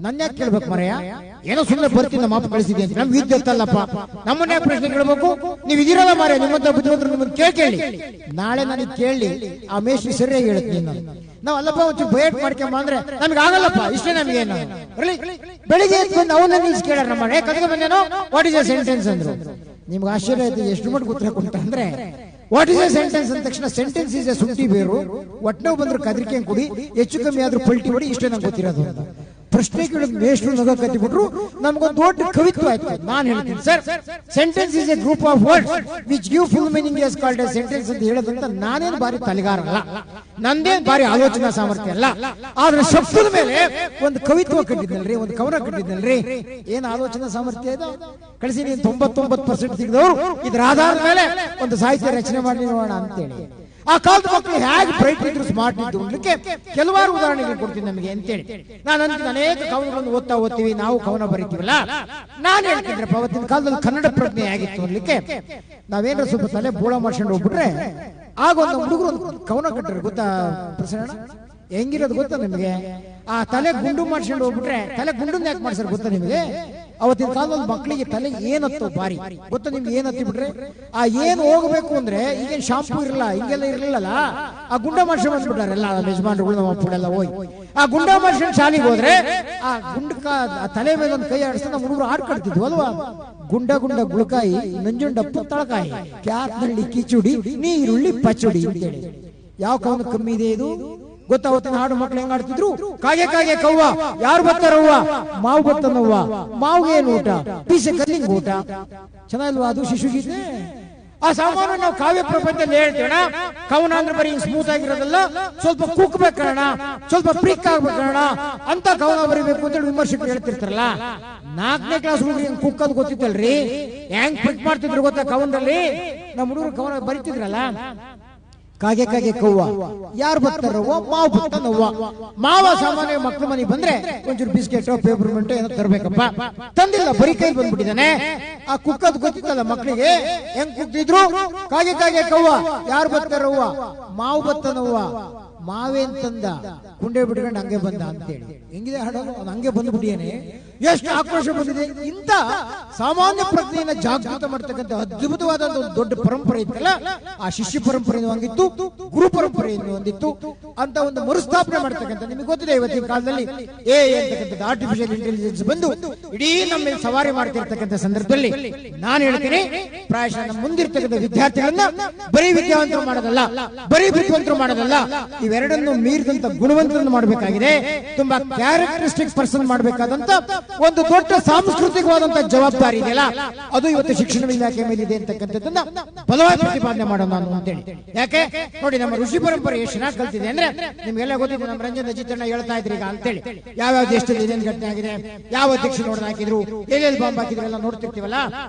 ನನ್ನ ಯಾಕೆ ಕೇಳ್ಬೇಕು ಮರೆಯ, ಏನೋ ಸುಮ್ಮನೆ ಬರ್ತೀನಿ ನಮ್ಮ ಅಪ್ಪ ಕಳಿಸಿದೆ ಅಂತ. ನಮ್ ವಿದ್ಯುತ್ತಲ್ಲಪ್ಪ, ನಮ್ಮನ್ನೇ ಪ್ರಶ್ನೆ ಕೇಳಬೇಕು, ನೀವು ಇದೀರಲ್ಲ ಮಾರ್ಯ, ನಿಮ್ಮಂತ ಬುದ್ಧಿವಂತರು ನಿಮ್ಮನ್ನು ಕೇಳಿ ನಾಳೆ ನನಗೆ ಕೇಳಿ ಆ ಮೇಸ್ಟ್ರಿ ಸರಿಯಾಗಿ ಹೇಳುತ್ತೆ. ನಾವು ಅಲ್ಲಪ್ಪ ಒಂಚೂರು ಬಯಟ್ ಮಾಡ್ಕೊಂಬ ಅಂದ್ರೆ ನಮ್ಗೆ ಆಗಲ್ಲಪ್ಪ, ಇಷ್ಟೇ ನಮ್ಗೆ ಏನು. ಬೆಳಿಗ್ಗೆ ಬಂದು ಅವನ್ನ ನಿಲ್ಸಿ ಕೇಳಾರ ನಮ್ಮ ಕದಗ ಬಂದೇನೋ, ವಾಟ್ ಇಸ್ ಎ ಸೆಂಟೆನ್ಸ್ ಅಂದ್ರು. ನಿಮ್ಗೆ ಆಶ್ಚರ್ಯ ಆಯ್ತು, ಎಷ್ಟು ಮಟ್ಟಿಗೆ ಉತ್ತರ ಕೊಟ್ಟ ಅಂದ್ರೆ, ವಾಟ್ ಇಸ್ ಎ ಸೆಂಟೆನ್ಸ್ ಅಂದ ತಕ್ಷಣ ಸೆಂಟೆನ್ಸ್ ಇಸ್ ಎ ಶುಂಠಿ ಬೇರು, ಒಟ್ಟನವು ಬಂದ್ರೆ ಕದರಿಕೆ ಕುಡಿ, ಹೆಚ್ಚು ಕಮ್ಮಿ ಆದ್ರೂ ಪಲ್ಟಿ ಹೊಡಿ, ಇಷ್ಟೇ ನಂಗೆ ಗೊತ್ತಿರೋದು. ಪ್ರಶ್ನೆ ಕೇಳಿದ ಮೇಷ್ಟ್ರು ನಗ ಕತ್ತಿಬಿಟ್ರು, ನಮ್ಗೊಂದು ದೊಡ್ಡ ಕವಿತ್ವ ಆಯ್ತು. ನಾನು ಹೇಳ್ತೀನಿ sir, sentence is A group of words which give full meaning is called A sentence ಅಂತ ಹೇಳೋದಂತ ನಾನೇನು ಬಾರಿ ತಲೆಗಾರ ಅಲ್ಲ, ನಂದೇನು ಬಾರಿ ಆಲೋಚನಾ ಸಾಮರ್ಥ್ಯ ಅಲ್ಲ. ಆದ್ರೆ ಶಬ್ದದ ಮೇಲೆ ಒಂದು ಕವಿತ್ವ ಕಟ್ಟಿದ್ನಲ್ರಿ, ಒಂದು ಕವನ ಕಟ್ಟಿದ್ನಲ್ರಿ, ಏನ್ ಆಲೋಚನಾ ಸಾಮರ್ಥ್ಯ ಇದೆ ಕಳಿಸಿ. ನೀನು 99% ತೆಗೆದವರು ಇದ್ರ ಆಧಾರದ ಮೇಲೆ ಒಂದು ಸಾಹಿತ್ಯ ರಚನೆ ಮಾಡಿ ನೋಡೋಣ ಅಂತೇಳಿ ಆ ಕಾಲದ ಮಕ್ಕಳು ಹೇಗೆ ಬ್ರೈಟ್ ಇದ್ರು, ಸ್ಮಾರ್ಟ್ ಇದ್ರು ಅನ್ನಲಿಕ್ಕೆ ಕೆಲವಾರು ಉದಾಹರಣೆಗಳು ಕೊಡ್ತೀನಿ ನಮಗೆ ಅಂತೇಳಿ. ನಾನು ಅನೇಕ ಕವನಗಳನ್ನು ಓದ್ತೀವಿ, ನಾವು ಕವನ ಬರೀತೀವಲ್ಲ. ನಾನು ಹೇಳ್ತಿದ್ರಪ್ಪ ಅವತ್ತಿನ ಕಾಲದಲ್ಲಿ ಕನ್ನಡ ಪ್ರಜ್ಞೆ ಆಗಿತ್ತು ಅನ್ಲಿಕ್ಕೆ ನಾವೇನಾರ ಸ್ವಲ್ಪ ತಲೆ ಬೋಳ ಮಾಡ್ಕೊಂಡು ಹೋಗ್ಬಿಟ್ರೆ ಆಗ ಒಂದು ಹುಡುಗರು ಒಂದು ಕವನ ಕಟ್ಟರು, ಗೊತ್ತಾ ಪ್ರಸನ್ನ? ಹೆಂಗಿರೋದು ಗೊತ್ತಾ ನಿಮಗೆ? ಆ ತಲೆ ಗುಂಡು ಮಾಡ್ಕೊಂಡು ಹೋಗ್ಬಿಟ್ರೆ, ತಲೆ ಗುಂಡನ್ನ ಯಾಕೆ ಮಾಡ್ಸಾರ ಗೊತ್ತಾ ನಿಮಗೆ? ಅವತ್ತಿನ ಕಾಲದಲ್ಲಿ ಮಕ್ಕಳಿಗೆ ತಲೆ ಏನತ್ತೋ ಬಾರಿ ಗೊತ್ತಾ ನಿಮ್ಗೆ? ಏನತ್ತಿ ಬಿಟ್ರೆ ಆ ಏನು ಹೋಗ್ಬೇಕು ಅಂದ್ರೆ ಈಗೇನು ಶಾಂಪೂ ಇರಲ್ಲ, ಹಿಂಗೆಲ್ಲ ಇರ್ಲಿಲ್ಲಲ್ಲ. ಆ ಗುಂಡ ಮಾಡ್ಸ್ಕೊಂಡ್ ಬಂದ್ಬಿಟ್ಟಾರೆಲ್ಲ ಯಜಮಾನ್ರುಗಳು, ನಮ್ಮ ಅಪ್ಪಳೆಲ್ಲ ಹೋಗಿ ಆ ಗುಂಡ ಮಾಡ್ಸ್ಕೊಂಡು ಶಾಲೆಗೆ ಹೋದ್ರೆ ಆ ಗುಂಡಕ ತಲೆ ಮೇಲೆ ಒಂದು ಕೈ ಆಡಿಸ್ತಾ ನಮ್ಮ ಹುಡುಗರು ಆಡ್ ಕಟ್ತಿದ್ವು ಅಲ್ವಾ? ಗುಂಡ ಗುಂಡ ಗುಳಕಾಯಿ ನಂಜುಂಡಪ್ಪು ತಳಕಾಯಿ ಕ್ಯಾತ್ನಳ್ಳಿ ಕಿಚುಡಿ ನೀರುಳ್ಳಿ ಪಚುಡಿ ಅಂತೇಳಿ. ಯಾವ ಕವನ ಕಮ್ಮಿ ಇದೆ ಇದು ಗೊತ್ತಾ? ಅವತ್ತಿನ ಹಾಡು ಮಕ್ಳು ಹೆಂಗ್ ಆಡ್ತಿದ್ರು? ಕಾಗೆ ಕಾಗೆ ಕವ್ವ, ಯಾರು ಬರ್ತಾರವ್ವ, ಮಾವು ಬತ್ತನವ್ವ, ಮಾವಿಗೆ ಏನು ಊಟ, ಪೀಸೆ ಕಲ್ಲಿಂಗ್ ಊಟ. ಚೆನ್ನಾಗಿಲ್ವಾ ಅದು ಶಿಶುಗೀತೆ? ಆ ಸಾಮಾನ್ಯ ನಾವು ಕಾವ್ಯ ಪ್ರಪಂಚದಲ್ಲಿ ಹೇಳ್ತೀವಣ, ಕವನ ಅಂದ್ರೆ ಬರೀ ಸ್ಮೂತ್ ಆಗಿರೋದಲ್ಲ, ಸ್ವಲ್ಪ ಕುಕ್ಬೇಕಣ್ಣ, ಸ್ವಲ್ಪ ಪ್ರಿಕ್ ಆಗ್ಬೇಕಣ್ಣ ಅಂತ ಕವನ ಬರೀಬೇಕು ಅಂತ ವಿಮರ್ಶಕರು ಹೇಳ್ತಿರ್ತಾರಲ್ಲ. 4ನೇ ಕ್ಲಾಸ್ ಹುಡುಗರು ಹೆಂಗ್ ಕುಕ್ಕದ್ ಗೊತ್ತಿತ್ತಲ್ರಿ, ಹೆಂಗ್ ಪ್ರಿಕ್ ಮಾಡ್ತಿದ್ರು ಗೊತ್ತಾ ಕವನದಲ್ಲಿ? ನಮ್ಮ ಹುಡುಗರು ಕವನ ಬರೀತಿದ್ರಲ್ಲ, ಕಾಗೆ ಕಾಗೆ ಕವ್ವ, ಯಾರು ಬರ್ತಾರವ್ವ, ಮಾವು ಬರ್ತಾನವ್ವ. ಮಾವ ಸಾಮಾನ್ಯ ಮಕ್ಳು ಮನೆಗೆ ಬಂದ್ರೆ ಒಂಚೂರು ಬಿಸ್ಕೆಟ್ ಪೇಪರ್ ಮೆಂಟು ಏನೋ ತರ್ಬೇಕಪ್ಪ, ತಂದಿಲ್ಲ, ಬರೀ ಕೈ ಬಂದ್ಬಿಟ್ಟಿದ್ದಾನೆ. ಆ ಕುಕ್ಕದ್ ಗೊತ್ತಿತ್ತಲ್ಲ ಮಕ್ಳಿಗೆ, ಹೆಂಗ್ ಕುಕ್ತಿದ್ರು? ಕಾಗೆ ಕಾಗೆ ಕವ್ವ, ಯಾರು ಬರ್ತಾರವ್ವ, ಮಾವು ಬರ್ತಾನವ್ವ, ಮಾವೇನ್ ತಂದ, ಕುಂಡೆ ಬಿಟ್ಕೊಂಡು ಹಂಗೆ ಬಂದ ಅಂತೇಳಿ. ಹೆಂಗಿದೆ ಹಾಡೋದು? ಹಂಗೆ ಬಂದ್ಬಿಟ್ಟಿಯೇನೆ. ಎಷ್ಟು ಆಕ್ರೋಶ ಬಂದಿದೆ! ಇಂಥ ಸಾಮಾನ್ಯ ಪ್ರಜ್ಞೆಯನ್ನ ಜಾಗೃತ ಮಾಡ್ತಕ್ಕಂಥ ಅದ್ಭುತವಾದ ಒಂದು ದೊಡ್ಡ ಪರಂಪರೆ ಇತ್ತಲ್ಲ, ಆ ಶಿಷ್ಯ ಪರಂಪರೆಯನ್ನು ಹೊಂದಿತ್ತು, ಗುರು ಪರಂಪರೆಯನ್ನು ಹೊಂದಿತ್ತು ಅಂತ ಒಂದು ಮರುಸ್ಥಾಪನೆ ಮಾಡ್ತಕ್ಕಂಥ. ನಿಮಗೆ ಗೊತ್ತಿದೆ ಇವತ್ತಿನ ಕಾಲದಲ್ಲಿ ಅಂತಕ್ಕಂಥದ್ದು ಆರ್ಟಿಫಿಷಿಯಲ್ ಇಂಟೆಲಿಜೆನ್ಸ್ ಬಂದು ಇಡೀ ನಮ್ಮ ಮೇಲೆ ಸವಾರಿ ಮಾಡ್ತಿರ್ತಕ್ಕಂಥ ಸಂದರ್ಭದಲ್ಲಿ ನಾನು ಹೇಳ್ತೀನಿ, ಪ್ರಾಯಶಃ ನಮ್ಮ ಮುಂದಿರ್ತಕ್ಕಂಥ ವಿದ್ಯಾರ್ಥಿಗಳನ್ನ ಬರೀ ವಿದ್ಯಾವಂತರು ಮಾಡೋದಲ್ಲ, ಬರೀ ಬುದ್ಧಿವಂತರು ಮಾಡೋದಲ್ಲ, ಇವೆರಡನ್ನು ಮೀರಿದಂತ ಗುಣವಂತರನ್ನು ಮಾಡಬೇಕಾಗಿದೆ. ತುಂಬಾ ಕ್ಯಾರೆಕ್ಟರಿಸ್ಟಿಕ್ ಪರ್ಸನ್ ಮಾಡಬೇಕಾದಂತ ಒಂದು ದೊಡ್ಡ ಸಾಂಸ್ಕೃತಿಕವಾದಂತಹ ಜವಾಬ್ದಾರಿ ಇದೆಯಲ್ಲ, ಅದು ಇವತ್ತು ಶಿಕ್ಷಣ ಇಲಾಖೆ ಮೇಲೆ ಇದೆ ಅಂತಕ್ಕಂಥದ್ದನ್ನ ಬಲವಾದ ಪ್ರತಿಪಾದನೆ ಮಾಡೋಣ ನಾನು ಅಂತೇಳಿ. ಯಾಕೆ ನೋಡಿ, ನಮ್ಮ ಋಷಿ ಪರಂಪರೆ ಎಷ್ಟು ಚೆನ್ನಾಗಿ ಕಲ್ತಿದೆ ಅಂದ್ರೆ ನಿಮ್ಗೆಲ್ಲ ಗೊತ್ತಿದೆ. ನಮ್ಮ ರಂಜನ್ ಅಜಿತಣ್ಣ ಹೇಳ್ತಾ ಇದ್ರಿ ಈಗ ಅಂತೇಳಿ, ಯಾವ್ಯಾವ ದೇಶದಲ್ಲಿ ಏನೇನು ಘಟನೆ ಆಗಿದೆ, ಯಾವ ಅಧ್ಯಕ್ಷ ನೋಡ್ ಹಾಕಿದ್ರು, ಎಲ್ಲೆಲ್ಲಿ ಬಾಂಬ್ ಹಾಕಿದ್ರು ಎಲ್ಲ ನೋಡ್ತಿರ್ತೀವಲ್ಲ.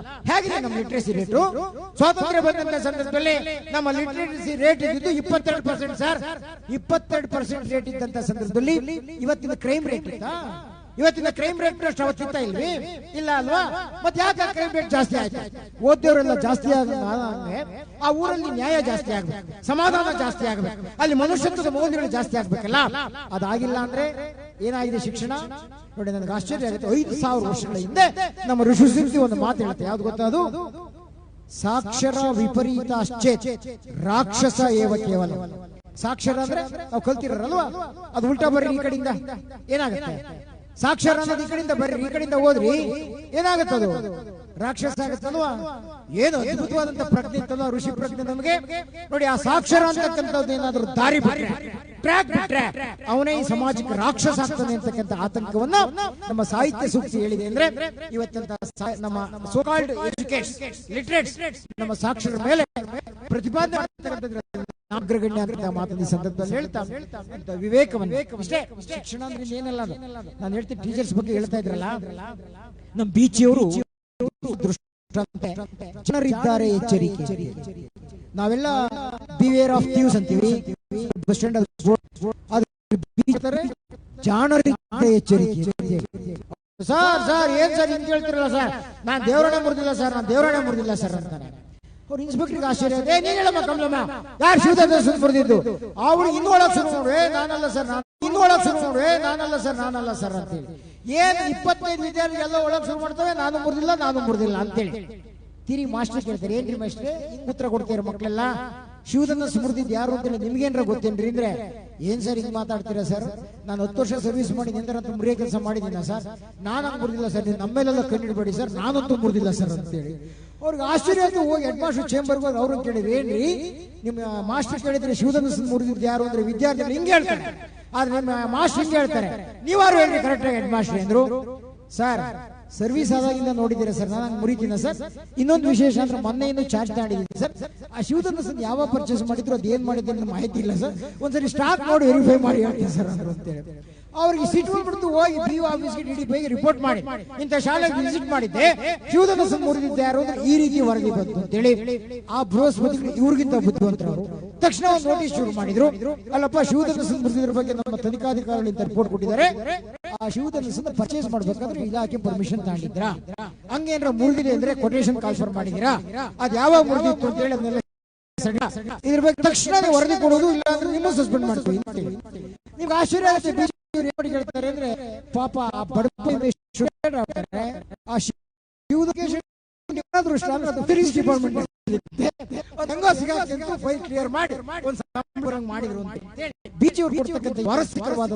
ಹೇಗಿದೆ ನಮ್ಮ ಲಿಟ್ರಸಿ ರೇಟು? ಸ್ವಾತಂತ್ರ್ಯ ಬಂದಂತ ಸಂದರ್ಭದಲ್ಲಿ ನಮ್ಮ ಲಿಟ್ರಸಿ ರೇಟ್ ಇದ್ದು 22% ಸರ್. 22% ರೇಟ್ ಇದ್ದಂತ ಸಂದರ್ಭದಲ್ಲಿ ಇವತ್ತಿನ ಕ್ರೈಮ್ ರೇಟ್ ಇತ್ತಾ? ಇವತ್ತಿನ ಕ್ರೈಮ್ ರೇಟ್ ಅಷ್ಟು ಅವತ್ತಿತ್ತ ಇಲ್ವಿ? ಇಲ್ಲ ಅಲ್ವಾ? ಮತ್ತೆ ಯಾಕೆ ಕ್ರೈಮ್ ರೇಟ್ ಜಾಸ್ತಿ ಆಯ್ತು? ಓದ್ದವರೆಲ್ಲ ಜಾಸ್ತಿ ಆದ್ರೆ ಆ ಊರಲ್ಲಿ ನ್ಯಾಯ ಜಾಸ್ತಿ ಆಗ್ಬೇಕು, ಸಮಾಧಾನ ಜಾಸ್ತಿ ಆಗ್ಬೇಕು, ಅಲ್ಲಿ ಮನುಷ್ಯತ್ವದ ಮೌಲ್ಯಗಳು ಜಾಸ್ತಿ ಆಗ್ಬೇಕಲ್ಲ. ಅದಾಗಿಲ್ಲ ಅಂದ್ರೆ ಏನಾಗಿದೆ ಶಿಕ್ಷಣ? ನೋಡಿ, ನನಗೆ ಆಶ್ಚರ್ಯ ಆಗುತ್ತೆ. 5000 ವರ್ಷಗಳ ಹಿಂದೆ ನಮ್ಮ ಋಷಿ ಸಿಂಧಿ ಒಂದು ಮಾತು ಹೇಳುತ್ತೆ. ಯಾವ್ದು ಗೊತ್ತಾ ಅದು? ಸಾಕ್ಷರ ವಿಪರೀತ ರಾಕ್ಷಸ ಏವ ಕೇವಲ. ಸಾಕ್ಷರ ಅಂದ್ರೆ ನಾವು ಕಲ್ತಿರಲ್ವಾ, ಅದು ಉಲ್ಟಾ ಬರ್ರಿ ಈ ಕಡೆಯಿಂದ ಏನಾಗುತ್ತೆ? ಸಾಕ್ಷರ ಅನ್ನೋದು ಈ ಕಡೆಯಿಂದ ಬರ್ರಿ, ಈ ಕಡೆಯಿಂದ ಹೋದ್ರಿ ಏನಾಗುತ್ತದು? ರಾಕ್ಷಸ ಆಗುತ್ತಲ್ವಾ? ಏನು ಅದ್ಭುತವಾದಂತ ಪ್ರಜ್ಞೆ ಇತ್ತಲ್ವಾ ಋಷಿ ಪ್ರಜ್ಞೆ ನಮಗೆ. ನೋಡಿ, ಆ ಸಾಕ್ಷರ ಅಂತಕ್ಕಂಥದ್ದು ಏನಾದ್ರೂ ದಾರಿ ಬಿಟ್ರೆ, ಟ್ರ್ಯಾಕ್ ಬಿಟ್ರೆ ಅವನೇ ಈ ಸಮಾಜಕ್ಕೆ ರಾಕ್ಷಸ ಆಗ್ತಾನೆ ಅಂತಕ್ಕಂಥ ಆತಂಕವನ್ನ ನಮ್ಮ ಸಾಹಿತ್ಯ ಸೂಕ್ತಿ ಹೇಳಿದೆ. ಅಂದ್ರೆ ಇವತ್ತಂತ ನಮ್ಮ ಸೋಕಾಲ್ಡ್ ಲಿಟ್ರೇಟ್ಸ್ ನಮ್ಮ ಸಾಕ್ಷರ ಮೇಲೆ ಪ್ರತಿಪಾದನೆ ಅಗ್ರಗಣ್ಯ ಅಂತ ಮಾತನ್ನ ಸಂದರ್ಭದಲ್ಲಿ ಹೇಳ್ತಾ ವಿವೇಕವನ್ನು ಇಷ್ಟೇ. ಶಿಕ್ಷಣ ಅಂದ್ರೆ ಏನಲ್ಲ, ನಾನು ಹೇಳ್ತೀನಿ ಟೀಚರ್ಸ್ ಬಗ್ಗೆ ಹೇಳ್ತಾ ಇದ್ರಲ್ಲ, ನಮ್ಮ ಬೀಚಿಯವರು ಜನರಿದ್ದಾರೆ ಎಚ್ಚರಿಕೆ. ನಾವೆಲ್ಲ ಬಿವೇರ್ ಆಫ್ ಥೀವ್ಸ್ ಅಂತೀವಿ, ಬಸ್ ಸ್ಟ್ಯಾಂಡ್ ಜಾಣರಿದ್ದಾರೆ ಎಚ್ಚರಿಕೆ. ಸರ್ ಏನ್ ಸರ್ ಹಿಂಗ್ ಹೇಳ್ತಿರಲ್ಲ ಸರ್, ನಾನ್ ದೇವರನ್ನ ಮುರಿದಿಲ್ಲ ಸರ್, ನಾನು ದೇವರನ್ನ ಮುರಿದಿಲ್ಲ ಸರ್ ಅಂತಾರೆ. ಅವ್ರು ಇನ್ಸ್ಪೆಕ್ಟರ್ಗೆ ಆಶ್ಚರ್ಯ, ನೀನ್ ಹೇಳಮ್ಮ ಕಮಲಮ್ಮ, ಯಾರು ಶಿವದಾಸ ಮುರಿದಿದ್ದು? ಅವಳು ಇನ್ನೊಳಗ್ ಶುರು ನೋಡ್ರೆ ನಾನಲ್ಲ ಸರ್, ನಾನು ಇನ್ನೊಳಗ್ ಶುರು ನೋಡ್ರೆ ನಾನಲ್ಲ ಸರ್, ನಾನಲ್ಲ ಸರ್ ಅಂತೇಳಿ. ಏನ್ 25 ವಿದ್ಯಾರ್ಥಿ ಎಲ್ಲ ಒಳಗ್ ಶುರು ಮಾಡ್ತವೆ, ನಾನು ಮುರಿದಿಲ್ಲ ಅಂತೇಳಿ. ತಿರಿ ಮಾಸ್ಟರ್ ಕೇಳ್ತಾರೆ, ಏನ್ರಿ ಮಾಸ್ಟರ್ ಹಿಂಗ್ ಉತ್ತರ ಕೊಡ್ತೀರ ಮಕ್ಳೆಲ್ಲ? ಶಿವದನ್ನ ಸ್ಮೃತಿದ್ ಯಾರು ಅಂತೇಳಿ ನಿಮ್ಗೇನ್ರ ಗೊತ್ತೇನ್ರಿ ಅಂದ್ರೆ, ಏನ್ ಸರ್ ಹಿಂಗ್ ಮಾತಾಡ್ತೀರಾ ಸರ್, ನಾನು 10 ವರ್ಷ ಸರ್ವಿಸ್ ಮಾಡಿ ನಿಂತರಂತೂ ಮುರಿಯ ಕೆಲಸ ಮಾಡಿದ್ದೀನ ಸರ್, ನಾನು ಹಂಗ್ ಮುರಿದಿಲ್ಲ ಸರ್, ನಮ್ಮೇಲೆಲ್ಲ ಕಣ್ಣಿಡ್ಬೇಡಿ ಸರ್, ನಾನಂತೂ ಮುರಿದಿಲ್ಲ ಸರ್ ಅಂತೇಳಿ. ಅವ್ರಿಗೆ ಆಶ್ಚರ್ಯ ಆಯ್ತು. ಹೋಗಿ ಹೆಡ್ ಮಾಸ್ಟರ್ ಚೇಂಬರ್ಗೆ ಹೋಗಿ ಅವ್ರನ್ನ ಕೇಳಿದ್ರಿ, ಏನ್ರಿ ನಿಮ್ಮ ಮಾಸ್ಟರ್ ಕೇಳಿದ್ರೆ ಶಿವಧನುಸ್ಸನ್ನು ಮುರಿದಿದ್ದು ಯಾರು ಅಂದ್ರೆ ವಿದ್ಯಾರ್ಥಿಗಳು ಹಿಂಗೆ ಹೇಳ್ತಾರೆ, ಆದ್ರೆ ನಿಮ್ಮ ಮಾಸ್ಟರ್ ಹಿಂಗೆ ಹೇಳ್ತಾರೆ, ನೀವಾರು ಹೇಳ್ರಿ ಕರೆಕ್ಟಾಗಿ ಹೆಡ್ ಮಾಸ್ಟರ್ ಅಂದ್ರು. ಸರ್ ಸರ್ವಿಸ್ ಆದಾಗಿಂದ ನೋಡಿದ್ದೀರಾ ಸರ್, ನಾನು ಮುರಿತೀನ ಸರ್. ಇನ್ನೊಂದು ವಿಶೇಷ ಅಂದ್ರೆ ಮೊನ್ನೆ ಇನ್ನು ಚಾರ್ಜ್ ಮಾಡಿದ್ದೀನಿ ಸರ್, ಆ ಶಿವಧನುಸ್ಸನ್ನು ಯಾವಾಗ ಪರ್ಚೇಸ್ ಮಾಡಿದ್ರು ಅದು ಏನ್ ಮಾಡಿದ್ರು ಮಾಹಿತಿ ಇಲ್ಲ ಸರ್, ಒಂದ್ಸರಿ ಸ್ಟಾಕ್ ನೋಡಿ ವೆರಿಫೈ ಮಾಡಿ ಹೇಳ್ತೀನಿ ಸರ್ ಅಂದ್ರು ಅಂತೇಳಿ. ಅವ್ರಿಗೆ ಸಿಟ್ಟು ಬಂದ್ಬಿಡ್ತು. ಹೋಗಿ BO ಆಫೀಸ್ಗೆ DD ಪೈಗೆ ರಿಪೋರ್ಟ್ ಮಾಡಿ, ಇಂಥ ಶಾಲೆಗೆ ವಿಸಿಟ್ ಮಾಡಿದ್ದೆ, ಶಿವಧನಸ್ಸು ಮುರಿದಿದ್ದೆ ಯಾರು ಅಂದ್ರೆ ಈ ರೀತಿ ವರದಿ ಬಂತು ಅಂತೇಳಿ ಆ ಬೃಹಸ್ಪತಿಗಳು ಇವ್ರಿಗಿಂತ ಬುದ್ಧಿವಂತರವರು ತಕ್ಷಣ ಒಂದು ನೋಟಿಸ್ ಶುರು ಮಾಡಿದ್ರು. ಅಲ್ಲಪ್ಪ, ಶಿವಧನಸ್ಸು ಮುರಿದಿದ್ರ ಬಗ್ಗೆ ನಮ್ಮ ತನಿಖಾಧಿಕಾರಿಗಳಿಂದ ರಿಪೋರ್ಟ್ ಕೊಟ್ಟಿದ್ದಾರೆ, ಆ ಶಿವಧನಸ್ಸನ್ನ ಪರ್ಚೇಸ್ ಮಾಡ್ಬೇಕಾದ್ರೆ ಇಲಾಖೆ ಪರ್ಮಿಷನ್ ತಗೊಂಡಿದ್ರ, ಹಂಗೇನ್ರ ಮುರಿದಿದೆ ಅಂದ್ರೆ ಕೊಟೇಶನ್ ಕಾಲ್ಫರ್ ಮಾಡಿದಿರಾ, ಅದ್ ಯಾವಾಗ ಮುರಿದಿತ್ತು ಅಂತ ಹೇಳಿ ಅದನ್ನೆಲ್ಲ ಇದ್ರ ಬಗ್ಗೆ ತಕ್ಷಣ ವರದಿ ಕೊಡೋದು, ಇಲ್ಲ ಅಂದ್ರೆ ನಿಮ್ಮ ಸಸ್ಪೆಂಡ್ ಮಾಡ್ತೀವಿ ಅಂತ ಹೇಳಿ. ನಿಮ್ಗೆ ಆಶ್ಚರ್ಯ ಆಗುತ್ತೆ. ಬಿಜೆಪಿ ಹೇಳ್ತಾರೆ ಅಂದ್ರೆ ಪಾಪ ಆ ಬಡಪಾಯಿ ಆ ಡಿಪಾರ್ಟ್ಮೆಂಟ್ ಫೈಲ್ ಕ್ಲಿಯರ್ ಮಾಡಿ ಒಂದು ಮಾಡಿದ್ರು ಅಂತ ಹೇಳಿ ಬಿಜೆಪಿ ಕೊಡ್ತಕ್ಕಂಥ ವಾರಸಿಕವಾದ